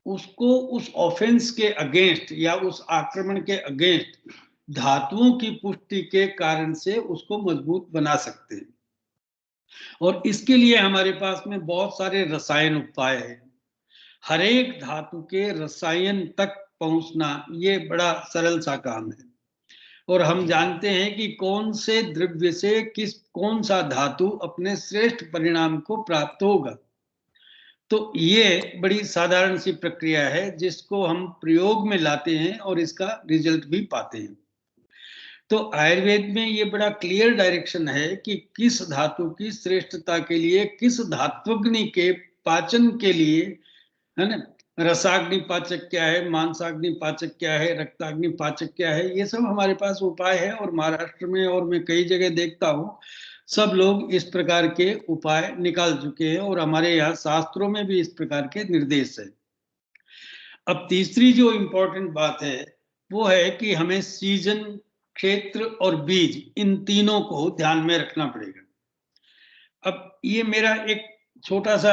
उसको उस ऑफेंस के अगेंस्ट या उस आक्रमण के अगेंस्ट धातुओं की पुष्टि के कारण से उसको मजबूत बना सकते हैं। और इसके लिए हमारे पास में बहुत सारे रसायन उपाय हैं। हर एक धातु के रसायन तक पहुंचना ये बड़ा सरल सा काम है, और हम जानते हैं कि कौन से द्रव्य से कौन सा धातु अपने श्रेष्ठ परिणाम को प्राप्त होगा। तो ये बड़ी साधारण सी प्रक्रिया है जिसको हम प्रयोग में लाते हैं और इसका रिजल्ट भी पाते हैं। तो आयुर्वेद में ये बड़ा क्लियर डायरेक्शन है कि किस धातु की श्रेष्ठता के लिए, किस धात्वग्नि के पाचन के लिए, है ना, रसाग्नि पाचक क्या है, मांसाग्नि पाचक क्या है, रक्ताग्नि पाचक क्या है, ये सब हमारे पास उपाय है। और महाराष्ट्र में और मैं कई जगह देखता हूँ सब लोग इस प्रकार के उपाय निकाल चुके हैं, और हमारे यहाँ शास्त्रों में भी इस प्रकार के निर्देश है। अब तीसरी जो इम्पोर्टेंट बात है वो है कि हमें सीजन, क्षेत्र और बीज, इन तीनों को ध्यान में रखना पड़ेगा। अब ये मेरा एक छोटा सा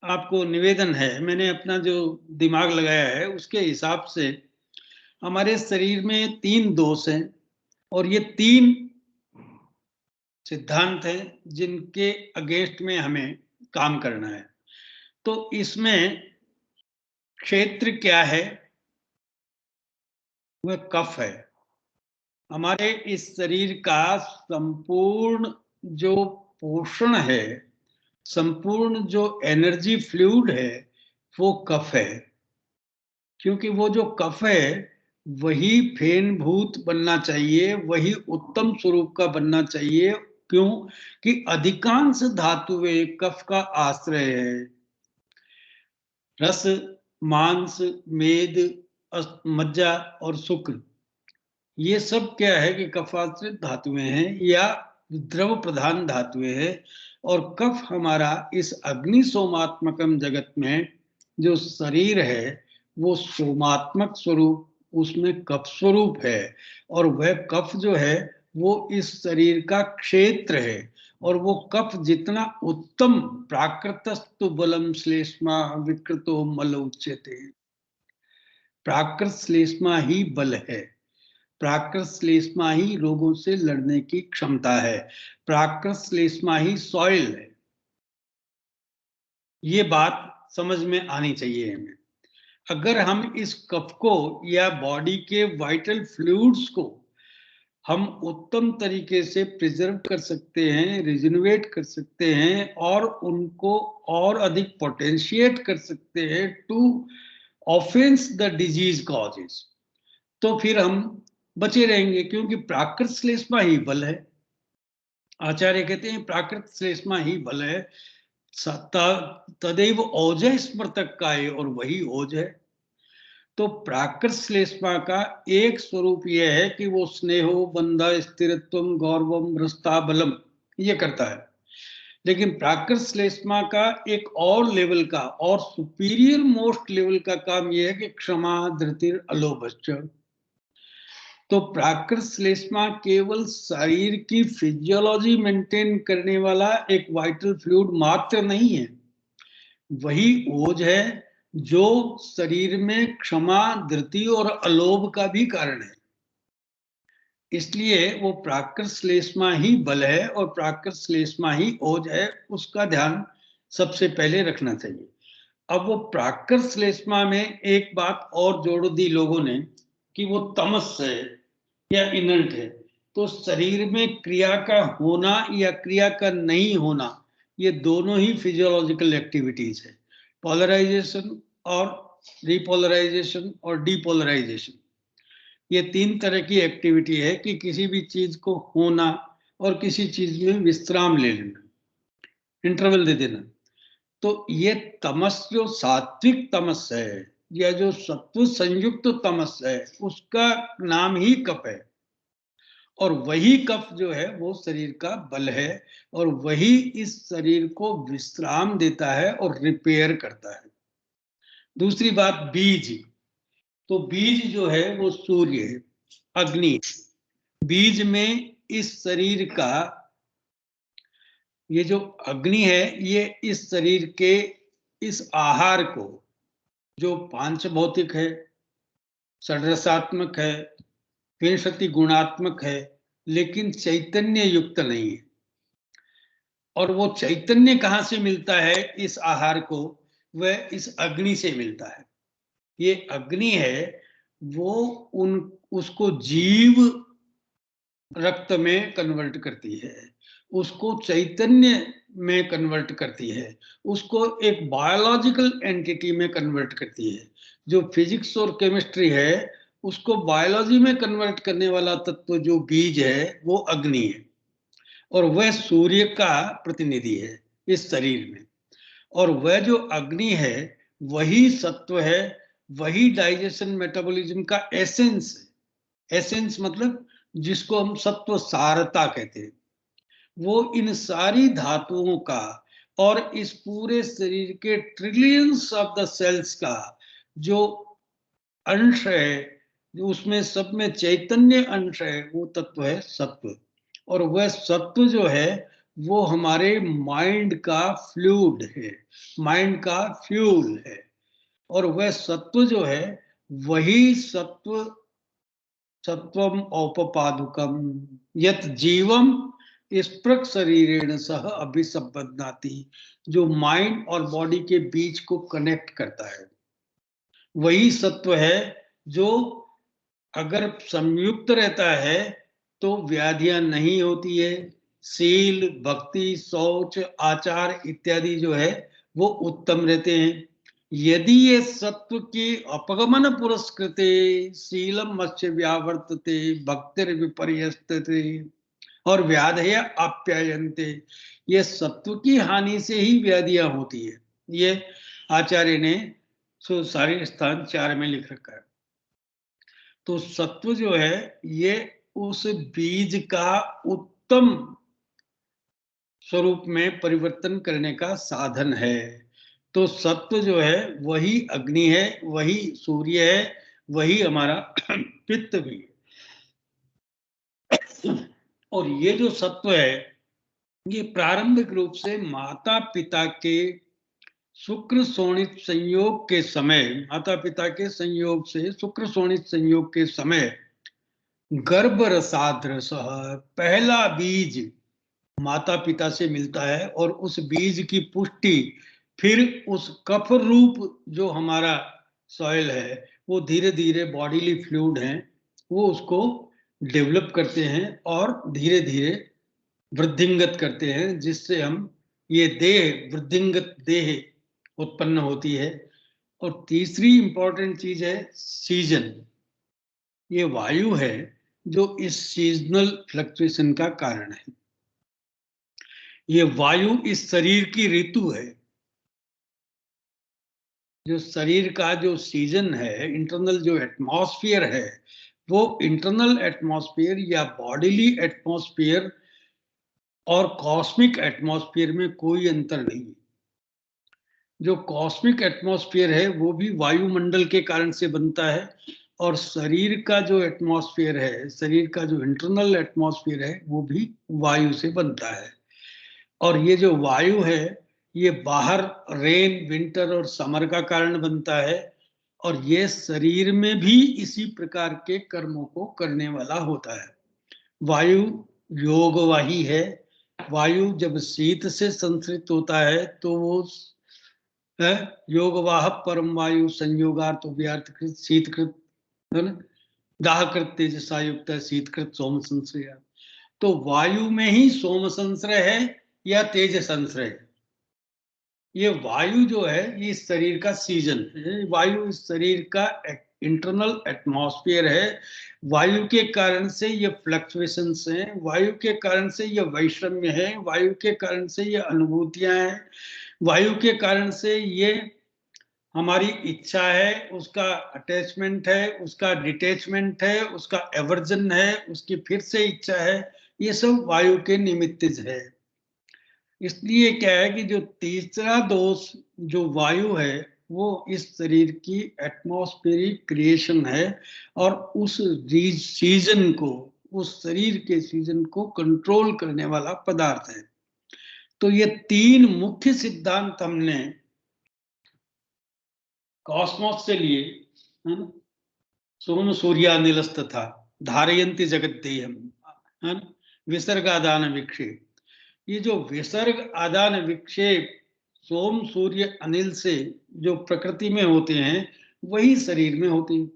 आपको निवेदन है, मैंने अपना जो दिमाग लगाया है उसके हिसाब से हमारे शरीर में 3 दोष हैं, और ये 3 सिद्धांत हैं जिनके अगेंस्ट में हमें काम करना है। तो इसमें क्षेत्र क्या है? वह कफ है। हमारे इस शरीर का संपूर्ण जो पोषण है, संपूर्ण जो एनर्जी फ्लूइड है, वो कफ है। क्योंकि वो जो कफ है वही फेनभूत बनना चाहिए, वही उत्तम स्वरूप का बनना चाहिए। क्यों? कि अधिकांश धातुएं कफ का आश्रय है। रस, मांस, मेद, मज्जा और शुक्र, ये सब क्या है कि कफाश्रित धातुएं हैं या द्रव प्रधान धातुएं हैं। और कफ हमारा इस अग्नि सोमात्मकम जगत में जो शरीर है वो सोमात्मक स्वरूप, उसमें कफ स्वरूप है। और वह कफ जो है वो इस शरीर का क्षेत्र है। और वो कफ जितना उत्तम, प्राकृतस्तु बलम श्लेष्मा विकृतो मल उच्यते, प्राकृत श्लेष्मा ही बल है, प्राकृत श्लेष्मा ही रोगों से लड़ने की क्षमता है, प्राकृत श्लेष्मा ही सॉइल है। ये बात समझ में आनी चाहिए हमें। अगर हम इस कफ को या बॉडी के वाइटल फ्लूइड्स को हम उत्तम तरीके से प्रिजर्व कर सकते हैं, रिजनरेट कर सकते हैं, और उनको और अधिक पोटेंशिएट कर सकते हैं to offence the disease causes, तो फिर हम बचे रहेंगे, क्योंकि प्राकृत श्लेष्मा ही बल है। आचार्य कहते हैं प्राकृत श्लेष्मा ही बल है, तदैव ओजः स्मृतक काय, और वही ओज है। तो प्राकृत श्लेष्मा का एक स्वरूप यह है कि वो स्नेहो बंधा स्थिरत्वम गौरवम भ्रष्टा बलम ये करता है, लेकिन प्राकृत श्लेष्मा का एक और लेवल का और सुपीरियर मोस्ट लेवल का काम यह है कि क्षमा धृतिर अलोभश्च। तो प्राकृत श्लेष्मा केवल शरीर की फिजियोलॉजी मेंटेन करने वाला एक वाइटल फ्लूइड मात्र नहीं है, वही ओज है जो शरीर में क्षमा धृति और अलोभ का भी कारण है। इसलिए वो प्राकृत श्लेष्मा ही बल है और प्राकृत श्लेष्मा ही ओज है, उसका ध्यान सबसे पहले रखना चाहिए। अब वो प्राकृत श्लेष्मा में एक बात और जोड़ दी लोगों ने कि वो तमस है या इनर्ट है। तो शरीर में क्रिया का होना या क्रिया का नहीं होना, ये दोनों ही फिजियोलॉजिकल एक्टिविटीज है। पोलराइजेशन और रिपोलराइजेशन और डीपोलराइजेशन, ये तीन तरह की एक्टिविटी है कि किसी भी चीज को होना और किसी चीज में विश्राम ले लेना, इंटरवल दे देना। तो ये तमस जो सात्विक तमस है या जो सत्व संयुक्त तमस है, उसका नाम ही कफ है, और वही कफ जो है वो शरीर का बल है, और वही इस शरीर को विश्राम देता है और रिपेयर करता है। दूसरी बात बीज, तो बीज जो है वो सूर्य है, अग्नि। बीज में इस शरीर का ये जो अग्नि है, ये इस शरीर के इस आहार को, जो पांच भौतिक है, षड्रसात्मक है, विंशति गुणात्मक है, लेकिन चैतन्य युक्त नहीं है। और वो चैतन्य कहाँ से मिलता है इस आहार को? वह इस अग्नि से मिलता है। ये अग्नि है वो उसको जीव रक्त में कन्वर्ट करती है, उसको चैतन्य में कन्वर्ट करती है, उसको एक बायोलॉजिकल एंटिटी में कन्वर्ट करती है। जो फिजिक्स और केमिस्ट्री है उसको बायोलॉजी में कन्वर्ट करने वाला तत्व जो बीज है वो अग्नि है, और वह सूर्य का प्रतिनिधि है इस शरीर में। और वह जो अग्नि है वही सत्व है, वही डाइजेशन मेटाबॉलिज्म का एसेंस है। एसेंस मतलब जिसको हम सत्व सारता कहते हैं। वो इन सारी धातुओं का और इस पूरे शरीर के ट्रिलियंस ऑफ द सेल्स का जो अंश है, जो उसमें सब में चैतन्य अंश है, वो तत्व है सत्व। और वह सत्व जो है वो हमारे माइंड का फ्लूइड है, माइंड का फ्यूल है। और वह सत्व जो है वही सत्व सत्वम औपपादुकम यत जीवम स्पृक शरीरेण सह अभिसंबध्नाति, जो माइंड और बॉडी के बीच को कनेक्ट करता है, वही सत्व है जो अगर संयुक्त रहता है तो व्याधियां नहीं होती है। शील, भक्ति, शौच, आचार इत्यादि जो है वो उत्तम रहते हैं। यदि ये सत्व की अपगमन पुरस्कृते शीलम मत्स्य व्यावर्तते भक्तिर विपर्यस्तते और व्याधय आप्यायन्ते, ये सत्व की हानि से ही व्याधियां होती है। ये आचार्य ने सारे स्थान 4 में लिख रखा है। तो सत्व जो है ये उस बीज का उत्तम स्वरूप में परिवर्तन करने का साधन है। तो सत्व जो है वही अग्नि है, वही सूर्य है, वही हमारा पित्त भी है। और ये जो सत्व है ये प्रारंभिक रूप से माता पिता के शुक्र शोणित संयोग के समय, माता पिता के संयोग से शुक्र शोणित संयोग के समय गर्भ रसादृश पहला बीज माता पिता से मिलता है, और उस बीज की पुष्टि फिर उस कफ रूप जो हमारा सॉइल है वो धीरे धीरे बॉडीली फ्लूइड है वो उसको डेवलप करते हैं और धीरे धीरे वृद्धिंगत करते हैं, जिससे हम ये देह वृद्धिंगत देह उत्पन्न होती है। और तीसरी इंपॉर्टेंट चीज है सीजन। ये वायु है जो इस सीजनल फ्लक्चुएशन का कारण है। ये वायु इस शरीर की ऋतु है। जो शरीर का जो सीजन है, इंटरनल जो एटमॉस्फेयर है, वो इंटरनल एटमॉस्फेयर या बॉडीली एटमॉस्फेयर और कॉस्मिक एटमॉस्फेयर में कोई अंतर नहीं है। जो कॉस्मिक एटमॉस्फेयर है वो भी वायुमंडल के कारण से बनता है, और शरीर का जो एटमॉस्फेयर है, शरीर का जो इंटरनल एटमॉस्फेयर है, वो भी वायु से बनता है। और ये जो वायु है, ये बाहर रेन, विंटर और समर का कारण बनता है, और ये शरीर में भी इसी प्रकार के कर्मों को करने वाला होता है। वायु योगवाही है। वायु जब शीत से संश्रित होता है तो वो है योगवाह परम वायु संयोगार्थ व्यर्थकृत शीतकृत दाहकृत तेजसा युक्त शीतकृत सोम संश्रय। तो वायु में ही सोम संश्रय है या तेज संश्रय है। ये वायु जो है ये इस शरीर का सीजन है। वायु इस शरीर का इंटरनल एटमॉस्फेयर है। वायु के कारण से ये फ्लक्चुएशंस हैं, वायु के कारण से ये वैषम्य है, वायु के कारण से ये अनुभूतियां हैं, वायु के कारण से ये हमारी इच्छा है, उसका अटैचमेंट है, उसका डिटैचमेंट है, उसका एवर्जन है, उसकी फिर से इच्छा है। ये सब वायु के निमित्तिज है। इसलिए क्या है कि जो तीसरा दोष जो वायु है वो इस शरीर की एटमॉस्फेरिक क्रिएशन है, और उस सीजन को, उस शरीर के सीजन को कंट्रोल करने वाला पदार्थ है। तो ये तीन मुख्य सिद्धांत हमने कॉस्मोस से लिए, है ना। सोम सूर्यानिलस्त था धारयंती जगत देयम, है ना। विसर्ग आदान विक्षेप, ये जो विसर्ग आदान विक्षेप सोम सूर्य अनिल से जो प्रकृति में होते हैं वही शरीर में होते हैं।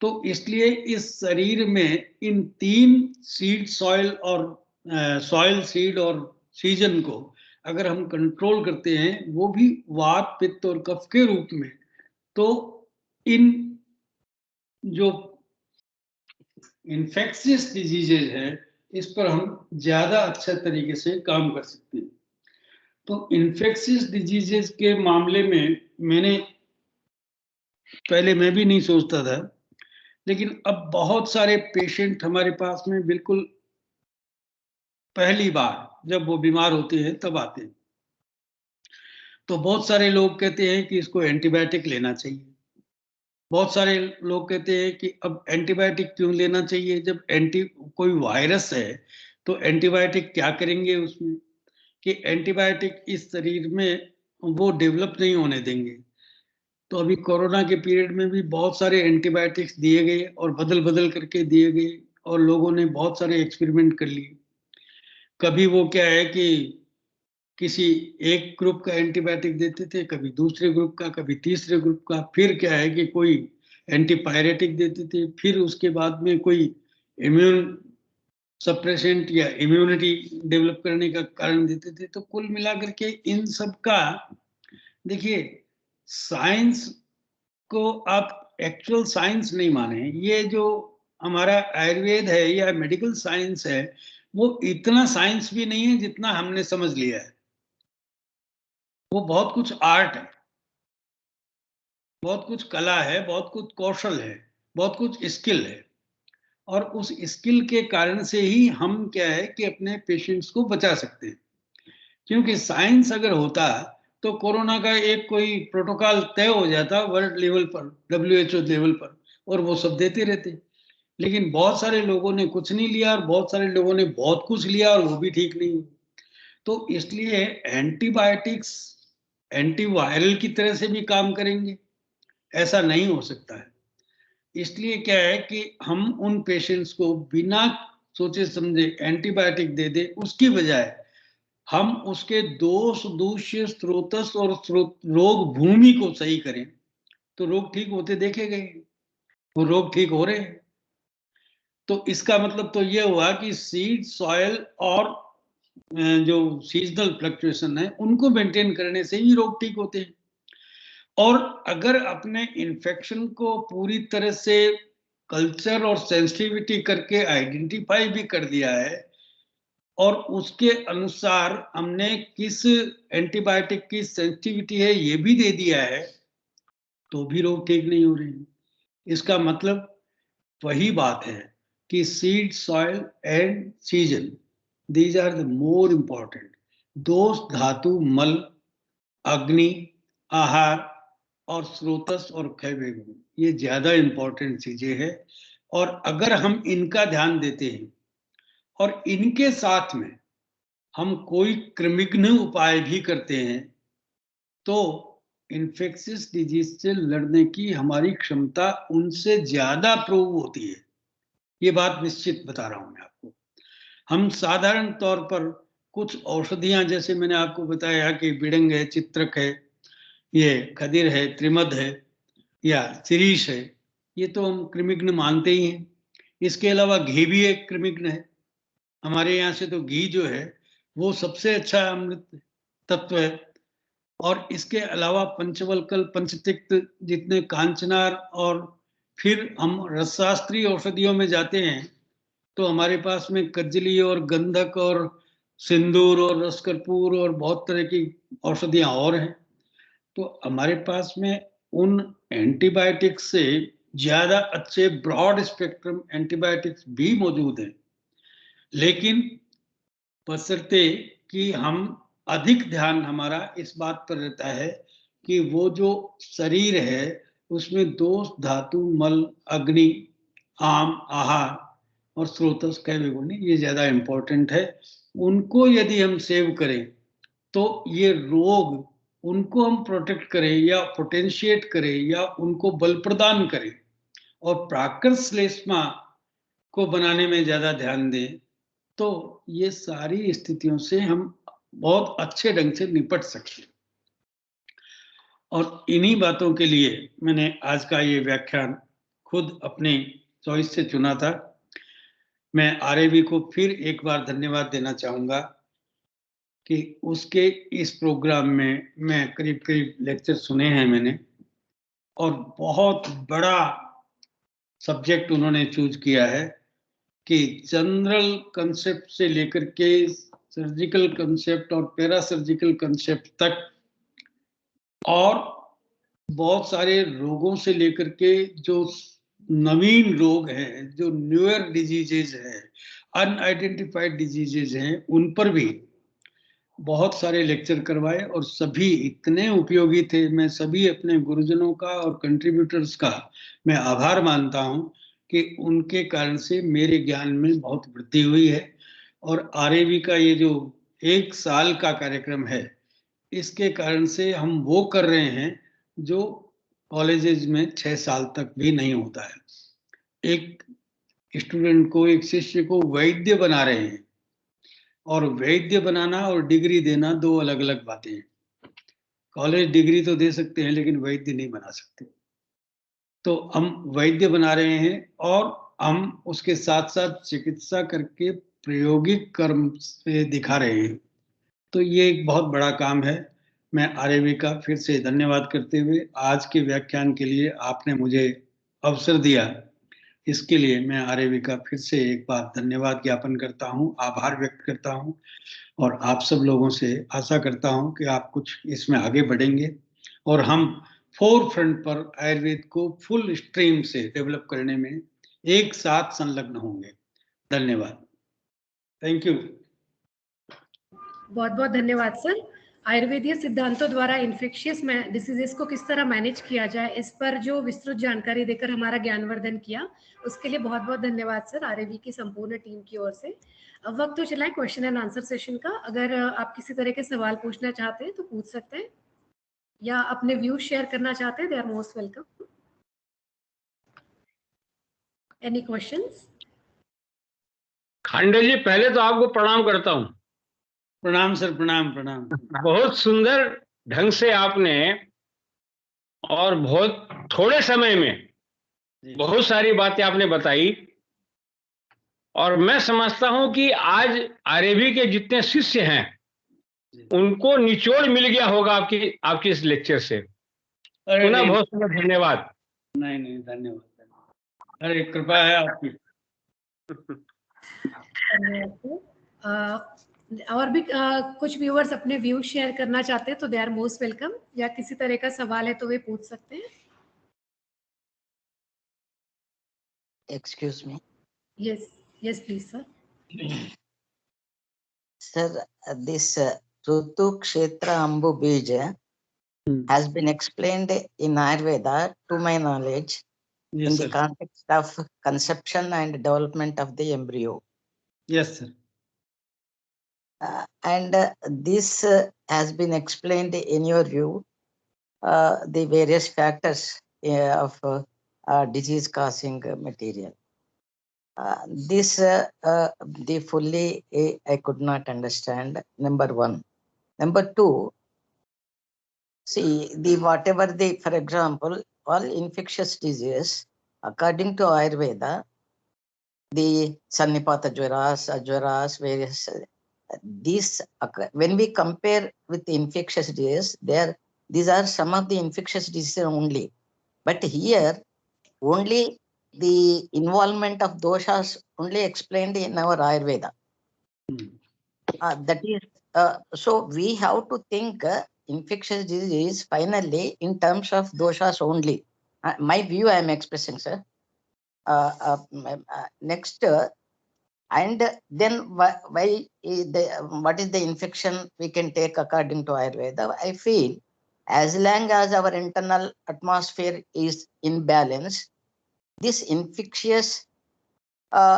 तो इसलिए इस शरीर में इन तीन सीड, सॉइल और सॉइल, सीड और सीजन को अगर हम कंट्रोल करते हैं, वो भी वात, पित्त और कफ के रूप में, तो इन जो इन्फेक्शियस डिजीजेज है इस पर हम ज्यादा अच्छे तरीके से काम कर सकते हैं। तो इन्फेक्शियस डिजीजेस के मामले में पहले मैं भी नहीं सोचता था, लेकिन अब बहुत सारे पेशेंट हमारे पास में बिल्कुल पहली बार जब वो बीमार होते हैं तब आते हैं। तो बहुत सारे लोग कहते हैं कि इसको एंटीबायोटिक लेना चाहिए। बहुत सारे लोग कहते हैं कि अब एंटीबायोटिक क्यों लेना चाहिए, जब कोई वायरस है तो एंटीबायोटिक क्या करेंगे उसमें, कि एंटीबायोटिक इस शरीर में वो डेवलप नहीं होने देंगे। तो अभी कोरोना के पीरियड में भी बहुत सारे एंटीबायोटिक्स दिए गए और बदल बदल करके दिए गए, और लोगों ने बहुत सारे एक्सपेरिमेंट कर लिए। कभी वो क्या है कि किसी एक ग्रुप का एंटीबायोटिक देते थे, कभी दूसरे ग्रुप का, कभी तीसरे ग्रुप का, फिर क्या है कि कोई एंटीपायरेटिक देते थे, फिर उसके बाद में कोई इम्यून सप्रेसेंट या इम्यूनिटी डेवलप करने का कारण देते थे। तो कुल मिलाकर के इन सब का देखिए, साइंस को आप एक्चुअल साइंस नहीं माने। ये जो हमारा आयुर्वेद है या मेडिकल साइंस है वो इतना साइंस भी नहीं है जितना हमने समझ लिया है। वो बहुत कुछ आर्ट है, बहुत कुछ कला है, बहुत कुछ कौशल है, बहुत कुछ स्किल है, और उस स्किल के कारण से ही हम क्या है कि अपने पेशेंट्स को बचा सकते हैं। क्योंकि साइंस अगर होता तो कोरोना का एक कोई प्रोटोकॉल तय हो जाता वर्ल्ड लेवल पर, WHO लेवल पर, और वो सब देते रहते। लेकिन बहुत सारे लोगों ने कुछ नहीं लिया और बहुत सारे लोगों ने बहुत कुछ लिया और वो भी ठीक नहीं। तो इसलिए एंटीबायोटिक्स एंटीवायरल की तरह से भी काम करेंगे ऐसा नहीं हो सकता है। इसलिए क्या है कि हम उन पेशेंट्स को बिना सोचे समझे एंटीबायोटिक दे दे, उसकी बजाय हम उसके दोष, दूष्य, स्रोतस और रोग भूमि को सही करें तो रोग ठीक होते देखे गए, वो रोग ठीक हो रहे हैं। तो इसका मतलब तो ये हुआ कि सीड, सॉयल और जो सीजनल फ्लक्चुएशन है उनको मेंटेन करने से ही रोग ठीक होते हैं। और अगर अपने इन्फेक्शन को पूरी तरह से कल्चर और सेंसिटिविटी करके आइडेंटिफाई भी कर दिया है और उसके अनुसार हमने किस एंटीबायोटिक की सेंसिटिविटी है ये भी दे दिया है, तो भी रोग ठीक नहीं हो रहे हैं। इसका मतलब वही बात है कि seed, soil and season, these are the more important. दोष, धातु, मल, अग्नि, आहार और स्रोतस और क्षय गुण, ये ज्यादा इंपॉर्टेंट चीजें हैं। और अगर हम इनका ध्यान देते हैं और इनके साथ में हम कोई कृमिघ्न उपाय भी करते हैं तो इन्फेक्शियस डिजीज से लड़ने की हमारी क्षमता उनसे ज्यादा प्रूव होती है। ये बात निश्चित बता रहा हूं मैं आपको। हम साधारण तौर पर कुछ औषधियां, जैसे मैंने आपको बताया कि बिड़ंग है, चित्रक है, ये खदिर है, त्रिमद है या शिरीष है, ये तो हम कृमिघ्न मानते ही हैं। इसके अलावा घी भी एक कृमिघ्न है। हमारे यहाँ से तो घी जो है वो सबसे अच्छा अमृत तत्व है। और इसके अलावा पंचवल्कल, पंचतिक्त, जितने कांचनार, और फिर हम रसशास्त्रीय औषधियों में जाते हैं तो हमारे पास में कज्जली और गंधक और सिंदूर और रसकर्पूर और बहुत तरह की औषधियां और हैं। तो हमारे पास में उन एंटीबायोटिक्स से ज्यादा अच्छे ब्रॉड स्पेक्ट्रम एंटीबायोटिक्स भी मौजूद हैं, लेकिन बशर्ते कि हम अधिक ध्यान हमारा इस बात पर रहता है कि वो जो शरीर है उसमें दोष, धातु, मल, अग्नि, आम, आहार और स्रोतस, क्षय गुण, ये ज्यादा इंपॉर्टेंट है। उनको यदि हम सेव करें तो ये रोग, उनको हम प्रोटेक्ट करें या पोटेंशिएट करें या उनको बल प्रदान करें और प्राकृत श्लेष्मा को बनाने में ज्यादा ध्यान दें, तो ये सारी स्थितियों से हम बहुत अच्छे ढंग से निपट सकते हैं। और इन्हीं बातों के लिए मैंने आज का ये व्याख्यान खुद अपने चॉइस से चुना था। मैं आरएवी को फिर एक बार धन्यवाद देना चाहूंगा कि उसके इस प्रोग्राम में मैं करीब करीब लेक्चर सुने हैं मैंने, और बहुत बड़ा सब्जेक्ट उन्होंने चूज किया है कि जनरल कंसेप्ट से लेकर के सर्जिकल कंसेप्ट और पैरा सर्जिकल कंसेप्ट तक, और बहुत सारे रोगों से लेकर के जो नवीन रोग हैं, जो न्यूअर डिजीजेज हैं, अनआइडेंटिफाइड डिजीजेज हैं, उन पर भी बहुत सारे लेक्चर करवाए और सभी इतने उपयोगी थे। मैं सभी अपने गुरुजनों का और कंट्रीब्यूटर्स का मैं आभार मानता हूं कि उनके कारण से मेरे ज्ञान में बहुत वृद्धि हुई है। और आरएवी का ये जो 1 साल का कार्यक्रम है, इसके कारण से हम वो कर रहे हैं जो कॉलेजेस में 6 साल तक भी नहीं होता है। एक स्टूडेंट को, एक शिष्य को वैद्य बना रहे हैं, और वैद्य बनाना और डिग्री देना दो अलग अलग बातें हैं। कॉलेज डिग्री तो दे सकते हैं लेकिन वैद्य नहीं बना सकते। तो हम वैद्य बना रहे हैं और हम उसके साथ साथ चिकित्सा करके प्रायोगिक कर्म से दिखा रहे हैं। तो ये एक बहुत बड़ा काम है। मैं आरएवी का फिर से धन्यवाद करते हुए आज के व्याख्यान के लिए आपने मुझे अवसर दिया, इसके लिए मैं आरएवी का फिर से एक बार धन्यवाद ज्ञापन करता हूं, आभार व्यक्त करता हूं, और आप सब लोगों से आशा करता हूं कि आप कुछ इसमें आगे बढ़ेंगे और हम फोर फ्रंट पर आयुर्वेद को फुल स्ट्रीम से डेवलप करने में एक साथ संलग्न होंगे। धन्यवाद। Thank you. बहुत बहुत धन्यवाद सर। आयुर्वेदीय सिद्धांतों द्वारा इन्फेक्शियस डिसीजेस को किस तरह मैनेज किया जाए, इस पर जो विस्तृत जानकारी देकर हमारा ज्ञानवर्धन किया, उसके लिए बहुत बहुत धन्यवाद सर आरएवी की संपूर्ण टीम की ओर से। अब वक्त तो चला है क्वेश्चन एंड आंसर सेशन का। अगर आप किसी तरह के सवाल पूछना चाहते हैं तो पूछ सकते हैं, या अपने व्यूज शेयर करना चाहते हैं, they are most welcome. Any questions? Khande ji, पहले तो आपको प्रणाम करता हूं। प्रणाम सर, प्रणाम प्रणाम। बहुत सुंदर ढंग से आपने और बहुत थोड़े समय में बहुत सारी बातें आपने बताई, और मैं समझता हूं कि आज आरएवी के जितने शिष्य हैं उनको निचोड़ मिल गया होगा आपकी इस लेक्चर से। पुनः बहुत बहुत धन्यवाद। नहीं नहीं, धन्यवाद। अरे कृपा है आपकी। और भी कुछ व्यूअर्स अपने व्यूज शेयर करना चाहते हैं तो दे आर मोस्ट वेलकम, या किसी तरह का सवाल है तो वे पूछ सकते हैं। Excuse me. Yes yes please sir. Sir, this Rutu Kshetra Ambu Bija has been explained in Ayurveda, to my knowledge, Yes, in sir. the context of conception and development of the embryo. Yes, sir. And this has been explained in your view, the various factors of disease causing material. This the fully I could not understand, number one. Number two, see the whatever the, for example, all infectious diseases, according to Ayurveda, the Sannipata Ajvaras, various, these, when we compare with the infectious diseases, these are some of the infectious diseases only. But here, only the involvement of doshas only explained in our Ayurveda. That is, so we have to think infectious disease finally in terms of doshas only. My view I am expressing, sir. Next, and then why is what is the infection we can take according to Ayurveda? I feel as long as our internal atmosphere is in balance, this infectious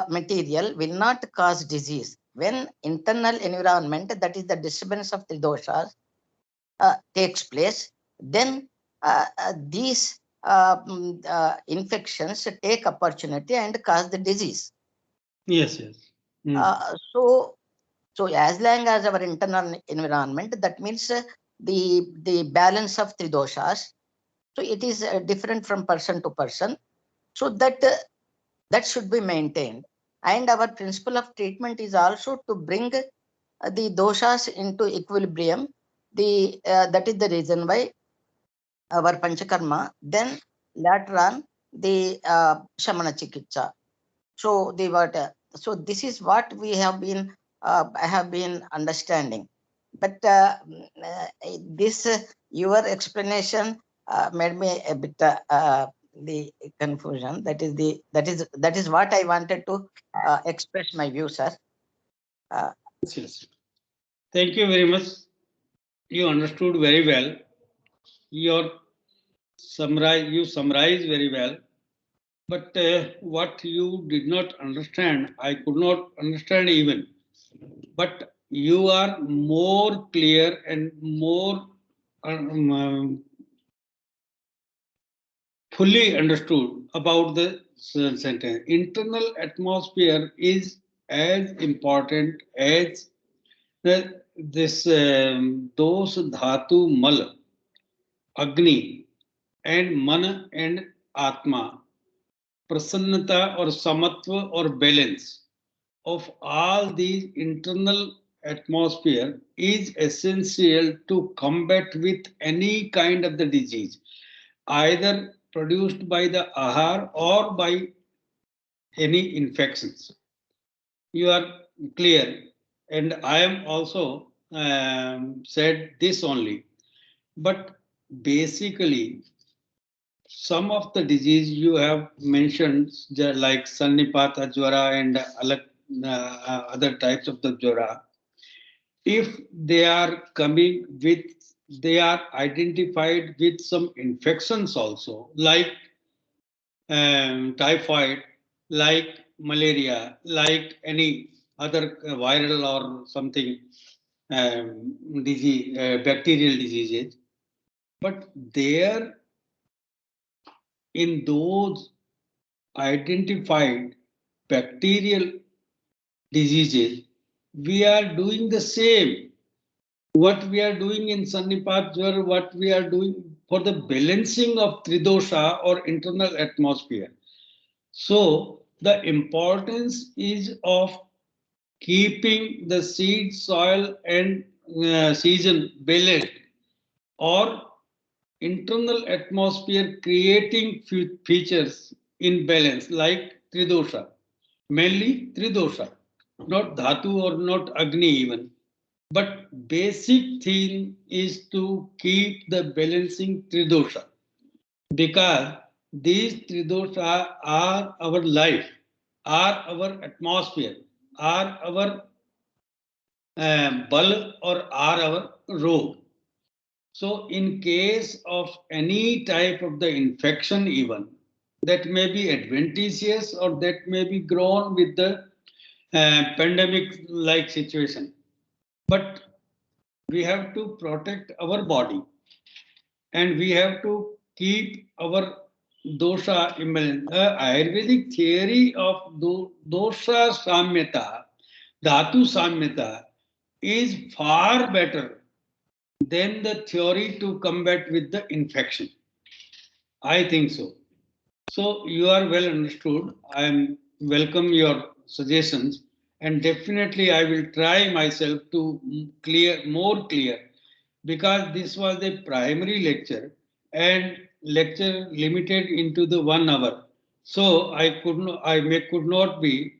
material will not cause disease. When internal environment, that is the disturbance of the doshas, takes place, then these infections take opportunity and cause the disease. Yes, yes. So as long as our internal environment, that means the balance of three doshas, so it is different from person to person. So that should be maintained. And our principle of treatment is also to bring the doshas into equilibrium. That is the reason why our panchakarma, then later on the shamana chikitsa. So so this is what we have been I have been understanding. But this your explanation made me a bit the confusion. That is what I wanted to express my view, sir. Yes. Thank you very much. You understood very well. You summarized very well. But what you did not understand, I could not understand even. But you are more clear and more fully understood about the sentence. Internal atmosphere is as important as this those dhatu mal, agni, and man and atma, prasannata or samatva or balance of all these internal atmosphere is essential to combat with any kind of the disease, either produced by the ahar or by any infections. You are clear, and I am also said this only. But basically, some of the disease you have mentioned, like Sannipata Jwara and other types of the Jwara, if they are coming with, they are identified with some infections also, like typhoid, like malaria, like any other viral or something disease, bacterial diseases. But there, in those identified bacterial diseases, we are doing the same. What we are doing in Sannipat Jwar, what we are doing for the balancing of Tridosha or internal atmosphere. So the importance is of keeping the seed, soil and season balanced, or internal atmosphere creating features in balance like Tridosha, mainly Tridosha, not Dhatu or not Agni even. But basic thing is to keep the balancing Tridosha, because these Tridosha are our life, are our atmosphere, are our bal or are our rog. So in case of any type of the infection even, that may be adventitious or that may be grown with the pandemic like situation. But we have to protect our body and we have to keep our dosha imbalance. The Ayurvedic theory of dosha samyata, dhatu samyata is far better than the theory to combat with the infection. I think so. So you are well understood. I am welcome your suggestions, and definitely I will try myself to more clear, because this was a primary lecture and lecture limited into the 1 hour. So I could not be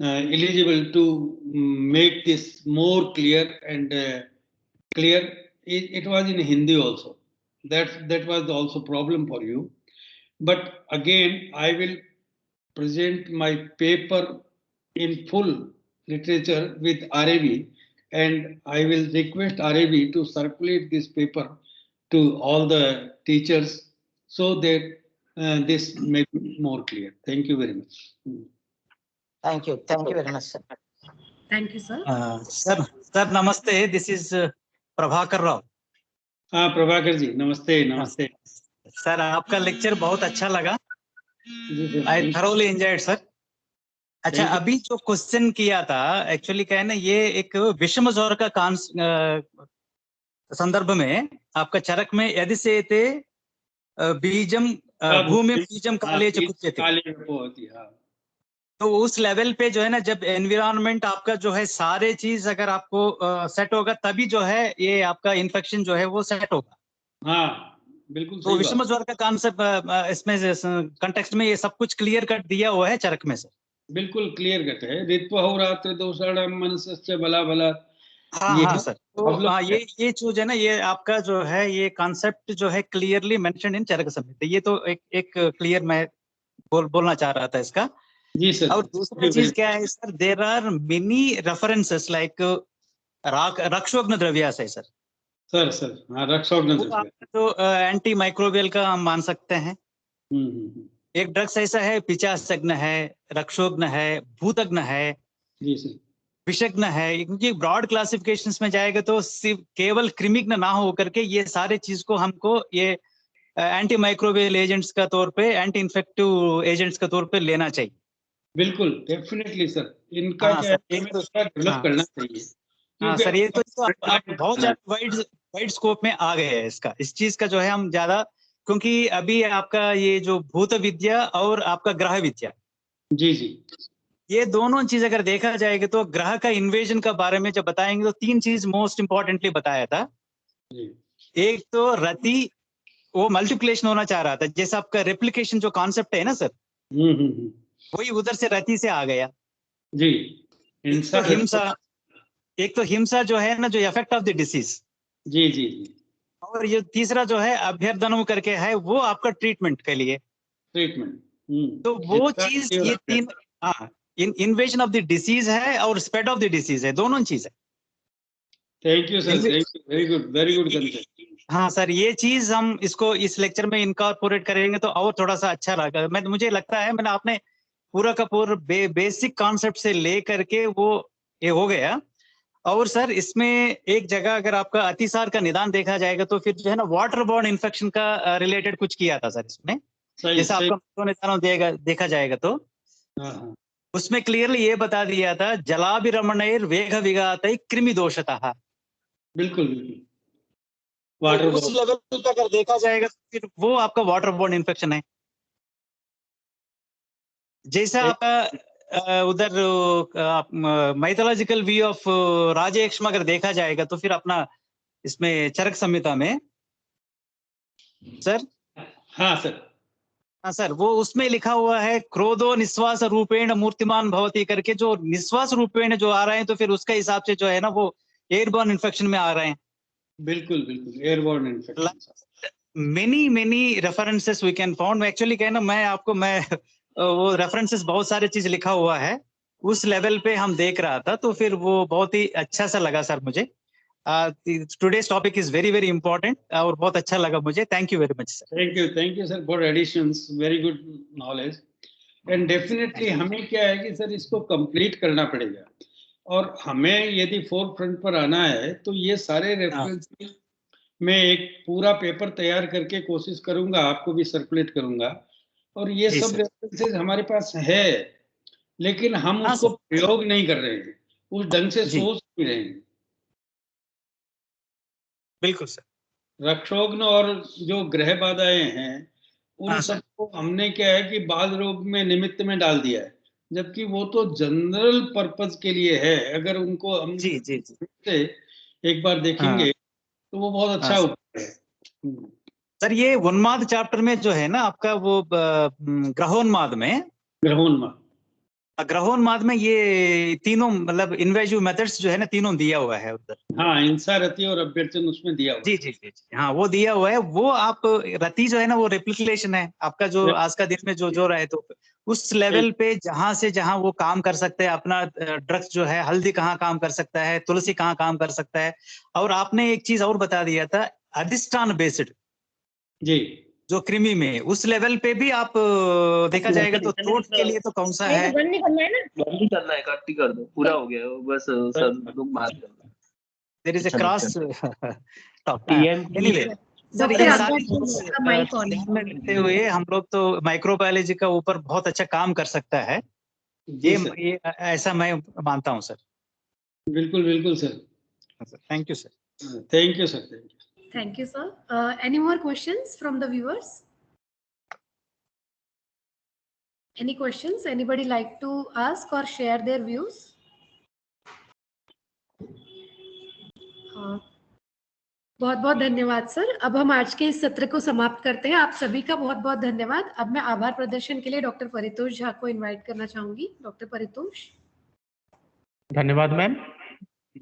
eligible to make this more clear and clear. It was in Hindi also. That was also problem for you. But again, I will present my paper in full literature with RAV, and I will request RAV to circulate this paper to all the teachers so that this may be more clear. Thank you very much. Thank you. Thank you very much, sir. Thank you, sir. Sir, namaste. This is Prabhakar Rao. Prabhakar ji नमस्ते नमस्ते sir आपका lecture बहुत अच्छा लगा आई thoroughly enjoyed sir अच्छा अभी जो question किया था एक्चुअली क्या है ना ये एक विषम ज्वर का संदर्भ में आपका चरक में यदि से थे बीजम भूमि बीजम काले चकुत्ते तो उस लेवल पे जो है ना जब एनवायरनमेंट आपका जो है सारे चीज अगर आपको सेट होगा तभी जो है ये आपका इन्फेक्शन जो है वो सेट होगा हाँ बिल्कुल तो विषम ज्वर का कॉन्सेप्ट इसमें कंटेक्स्ट में ये सब कुछ क्लियर कट दिया हुआ है चरक में सर बिल्कुल क्लियर कट है ऋत्वहु रात्र दोषाणम मनसस्य बला बला हाँ सर तो हाँ ये चीज है ना ये आपका जो है ये कॉन्सेप्ट जो है क्लियरली मेंशन इन चरक संहिता ये तो एक क्लियर मैं बोलना चाह रहा था इसका जी सर और दूसरी चीज क्या है sir there are many references like रक्षोग्न द्रव्यास है सर हाँ रक्षोग्न द्रव्य तो एंटी माइक्रोबियल का हम मान सकते हैं एक ड्रग्स ऐसा है पिचाशग्न है रक्षोग्न है भूतग्न है जी सर विषग्न है क्योंकि ब्रॉड क्लासिफिकेशंस में जाएगा तो सिर्फ केवल कृमिग्न ना हो करके ये सारे चीज को हमको ये एंटी माइक्रोबियल एजेंट्स का तौर पे एंटी इन्फेक्टिव एजेंट्स का तौर पे लेना चाहिए बिल्कुल डेफिनेटली सर इनका डेवलप करना चाहिए हाँ सर ये तो बहुत ज्यादा वाइड स्कोप में आ गए हैं इसका इस चीज का जो है हम ज्यादा क्योंकि अभी आपका ये जो भूत विद्या और आपका ग्रह विद्या जी ये दोनों चीज अगर देखा जाएगा तो ग्रह का इन्वेजन का बारे में जब बताएंगे तो 3 चीज मोस्ट इंपॉर्टेंटली बताया था एक तो रति वो मल्टीप्लिकेशन होना चाह रहा था जैसे आपका रेप्लिकेशन जो कॉन्सेप्ट है ना सर वही उधर से रति से आ गया जी एक तो हिंसा जो है ना जो इफेक्ट ऑफ द डिसीज जी और ये तीसरा जो है अभ्यर्दनम करके है वो आपका ट्रीटमेंट के लिए तो वो चीज ये 3 हाँ इन्वेजन ऑफ द डिसीज है और स्प्रेड ऑफ द डिसीज है दोनों चीज है thank you sir very good concept हाँ सर ये चीज हम इसको इस लेक्चर में इनकॉर्पोरेट करेंगे तो और थोड़ा सा अच्छा लगा मुझे लगता है मैंने आपने पूरा का पूरा बेसिक कॉन्सेप्ट से लेकर के वो ये हो गया और सर इसमें एक जगह अगर आपका अतिसार का निदान देखा जाएगा तो फिर जो है ना वाटर बॉर्न इन्फेक्शन का रिलेटेड कुछ किया था सर इसमें जैसे आपका निदान देखा जाएगा तो उसमें क्लियरली ये बता दिया था जलाभिरमणैर वेग विघातै कृमि दोषतः बिल्कुल वाटर उस लेवल पे अगर देखा जाएगा तो फिर वो आपका वाटर बॉर्न इन्फेक्शन है जैसा आपका उधर माइथोलॉजिकल व्यू ऑफ राजयक्ष्म अगर देखा जाएगा तो फिर अपना इसमें चरक संहिता में सर हाँ सर। हाँ सर, वो उसमें लिखा हुआ है क्रोधो निश्वास रूपेण मूर्तिमान भवती करके, जो निश्वास रूपेण जो आ रहे हैं तो फिर उसके हिसाब से जो है ना वो एयरबॉर्न इन्फेक्शन में आ रहे हैं। बिल्कुल बिल्कुल, airborne infection. Many references we can found. Actually कहना मैं वो रेफरेंसेस बहुत सारे चीज लिखा हुआ है उस लेवल पे हम देख रहा था, तो फिर वो बहुत ही अच्छा सा लगा सर मुझे। Today's topic is very very important और बहुत अच्छा लगा मुझे। Thank you very much sir. Thank you sir for additions, very good knowledge. And definitely हमें क्या है कि सर इसको कंप्लीट करना पड़ेगा, और हमें यदि फोर फ्रंट पर आना है तो ये सारे रेफरेंस मैं एक पूरा पेपर तैयार करके कोशिश करूंगा, आपको भी सर्कुलेट करूंगा। और ये सब रेफरेंसेस हमारे पास है, लेकिन हम उसको प्रयोग नहीं कर रहे हैं, उस ढंग से सोच नहीं रहे हैं। बिल्कुल सर। रक्षोघ्न और जो ग्रह बाधाएं हैं उन सबको हमने क्या है कि बाल रोग में निमित्त में डाल दिया है, जबकि वो तो जनरल पर्पज के लिए है। अगर उनको हम से एक बार देखेंगे तो वो बहुत अच्छा उपाय है। सर ये उन्माद चैप्टर में जो है ना आपका वो ग्रहोन्माद में ये तीनों मतलब इन्वेजिव मेथड्स जो है ना तीनों दिया हुआ है उधर। हाँ, हिंसा, रति और अभ्यर्चन उसमें दिया हुआ जी जी जी हाँ वो दिया हुआ है। वो आप रति जो है ना वो रेप्लिकेशन है आपका, जो आज का दिन में जो रहे तो उस लेवल पे जहां से जहां वो काम कर सकते हैं अपना ड्रग्स जो है, हल्दी कहाँ काम कर सकता है, तुलसी कहाँ काम कर सकता है। और आपने एक चीज और बता दिया था अधिष्ठान बेस्ड जी, जो कृमि में उस लेवल पे भी आप देखा जाएगा तो चोट के लिए तो कौन सा है। बंद नहीं करना है ना, बंद नहीं करना है, कट ही कर दो, पूरा हो गया बस सर लोग बात कर रहे हैं। There is a cross top anyway sir, doctor ये आकाश सारी जी का माइक ऑन ध्यान में रखते हुए हम लोग तो माइक्रोबायोलॉजी का ऊपर बहुत अच्छा काम कर सकता है, ये ऐसा मैं मानता हूँ सर। बिल्कुल बिल्कुल sir. Thank you sir. Thank you sir. Thank you, sir. Any more questions from the viewers? Any questions? Anybody like to ask or share their views? बहुत बहुत धन्यवाद सर। अब हम आज के इस सत्र को समाप्त करते हैं। आप सभी का बहुत बहुत धन्यवाद। अब मैं आभार प्रदर्शन के लिए डॉक्टर परितोष झा को इनवाइट करना चाहूंगी। डॉक्टर परितोष। धन्यवाद मैम।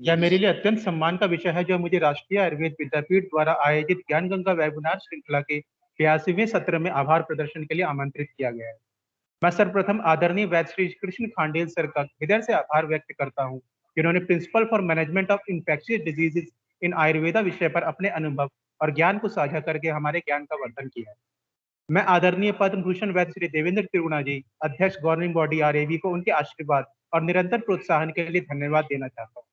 यह मेरे लिए अत्यंत सम्मान का विषय है जो मुझे राष्ट्रीय आयुर्वेद विद्यापीठ द्वारा आयोजित ज्ञान गंगा वेबिनार श्रृंखला के 82वें सत्र में आभार प्रदर्शन के लिए आमंत्रित किया गया है। मैं सर्वप्रथम आदरणीय वैद्य श्री कृष्ण खांडेल सर का हृदय से आभार व्यक्त करता हूं, जिन्होंने principle for management of infectious diseases in Ayurveda विषय पर अपने अनुभव और ज्ञान को साझा करके हमारे ज्ञान का वर्धन किया है। मैं आदरणीय पद्म भूषण वैद्य श्री देवेंद्र तिरुणा जी, अध्यक्ष गवर्निंग बॉडी आरएवी को उनके आशीर्वाद और निरंतर प्रोत्साहन के लिए धन्यवाद देना चाहता हूँ।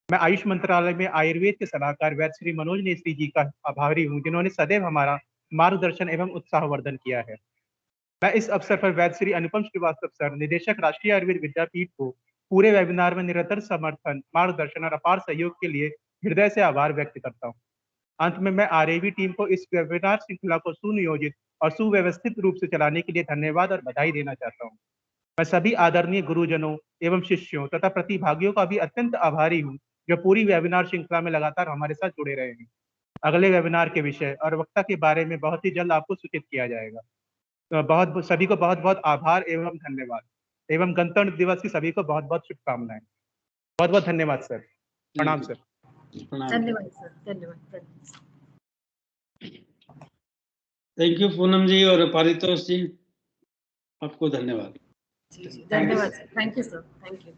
मैं आयुष मंत्रालय में आयुर्वेद के सलाहकार वैद्य श्री मनोज नेत्री जी का आभारी हूँ, जिन्होंने सदैव हमारा मार्गदर्शन एवं उत्साहवर्धन किया है। मैं इस अवसर पर वैद्य श्री अनुपम श्रीवास्तव सर, निदेशक राष्ट्रीय आयुर्वेद विद्यापीठ को पूरे वेबिनार में निरंतर समर्थन, मार्गदर्शन और अपार सहयोग के लिए हृदय से आभार व्यक्त करता हूँ। अंत में मैं आरएवी टीम को इस वेबिनार श्रृंखला को सुनियोजित और सुव्यवस्थित रूप से चलाने के लिए धन्यवाद और बधाई देना चाहता हूँ। मैं सभी आदरणीय गुरुजनों एवं शिष्यों तथा प्रतिभागियों का भी अत्यंत आभारी हूँ, जो पूरी वेबिनार श्रृंखला में लगातार हमारे साथ जुड़े रहे हैं। अगले वेबिनार के विषय और वक्ता के बारे में बहुत ही जल्द आपको सूचित किया जाएगा। तो सभी को बहुत बहुत आभार एवं धन्यवाद एवं गणतंत्र दिवस की सभी को बहुत बहुत शुभकामनाएं। बहुत बहुत धन्यवाद सर। प्रणाम सर। धन्यवाद सर। धन्यवाद। थैंक यू पूनम जी और पारितोष जी, आपको धन्यवाद। धन्यवाद sir. Thank you sir. Thank you.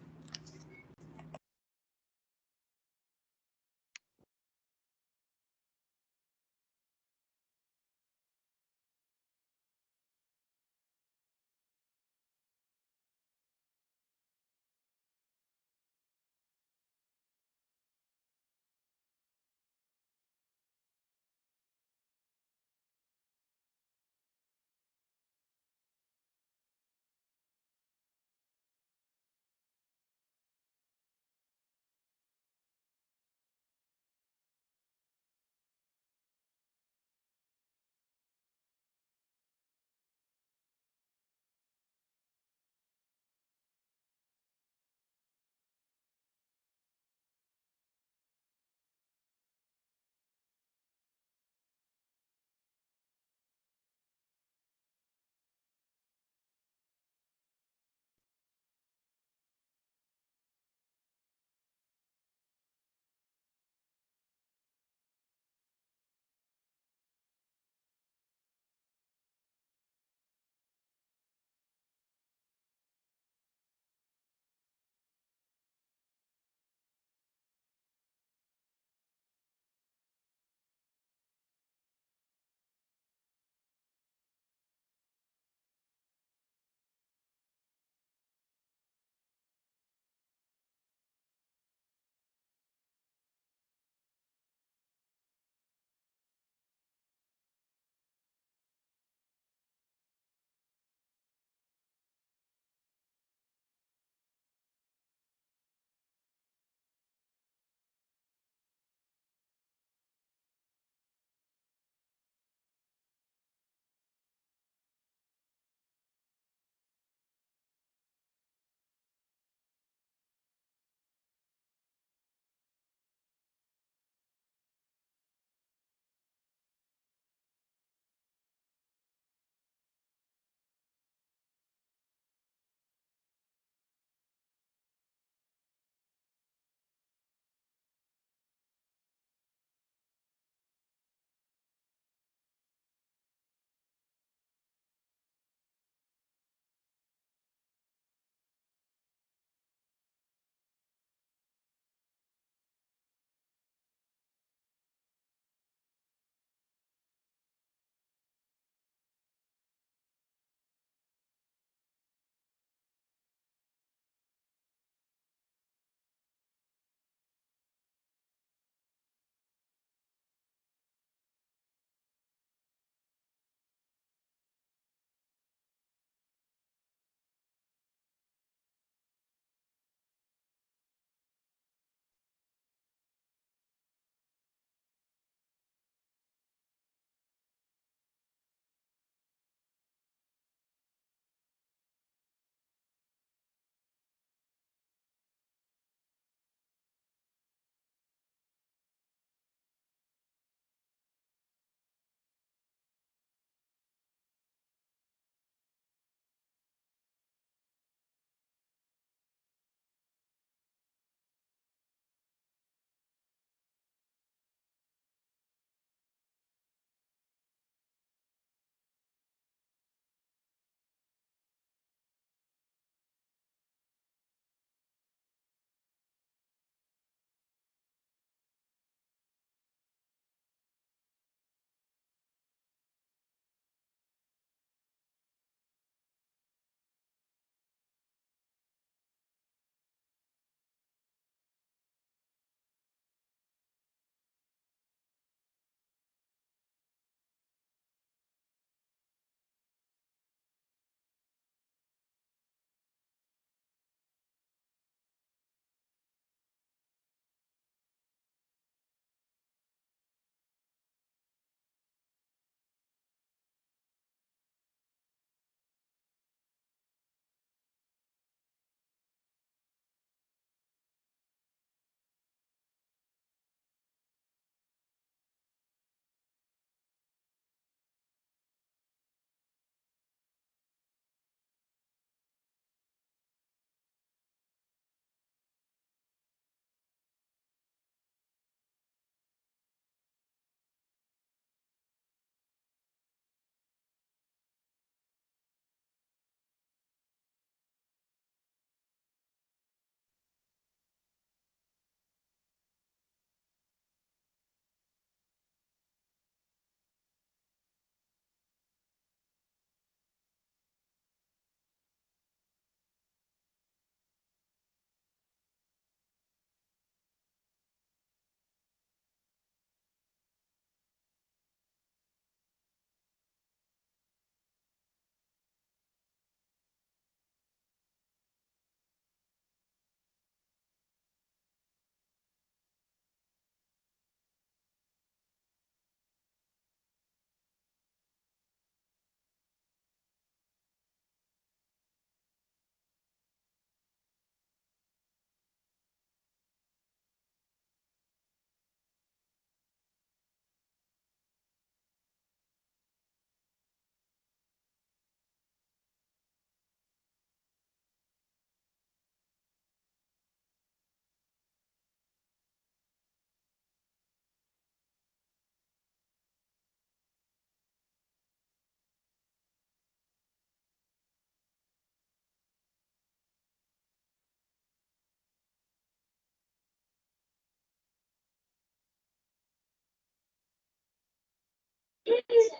It is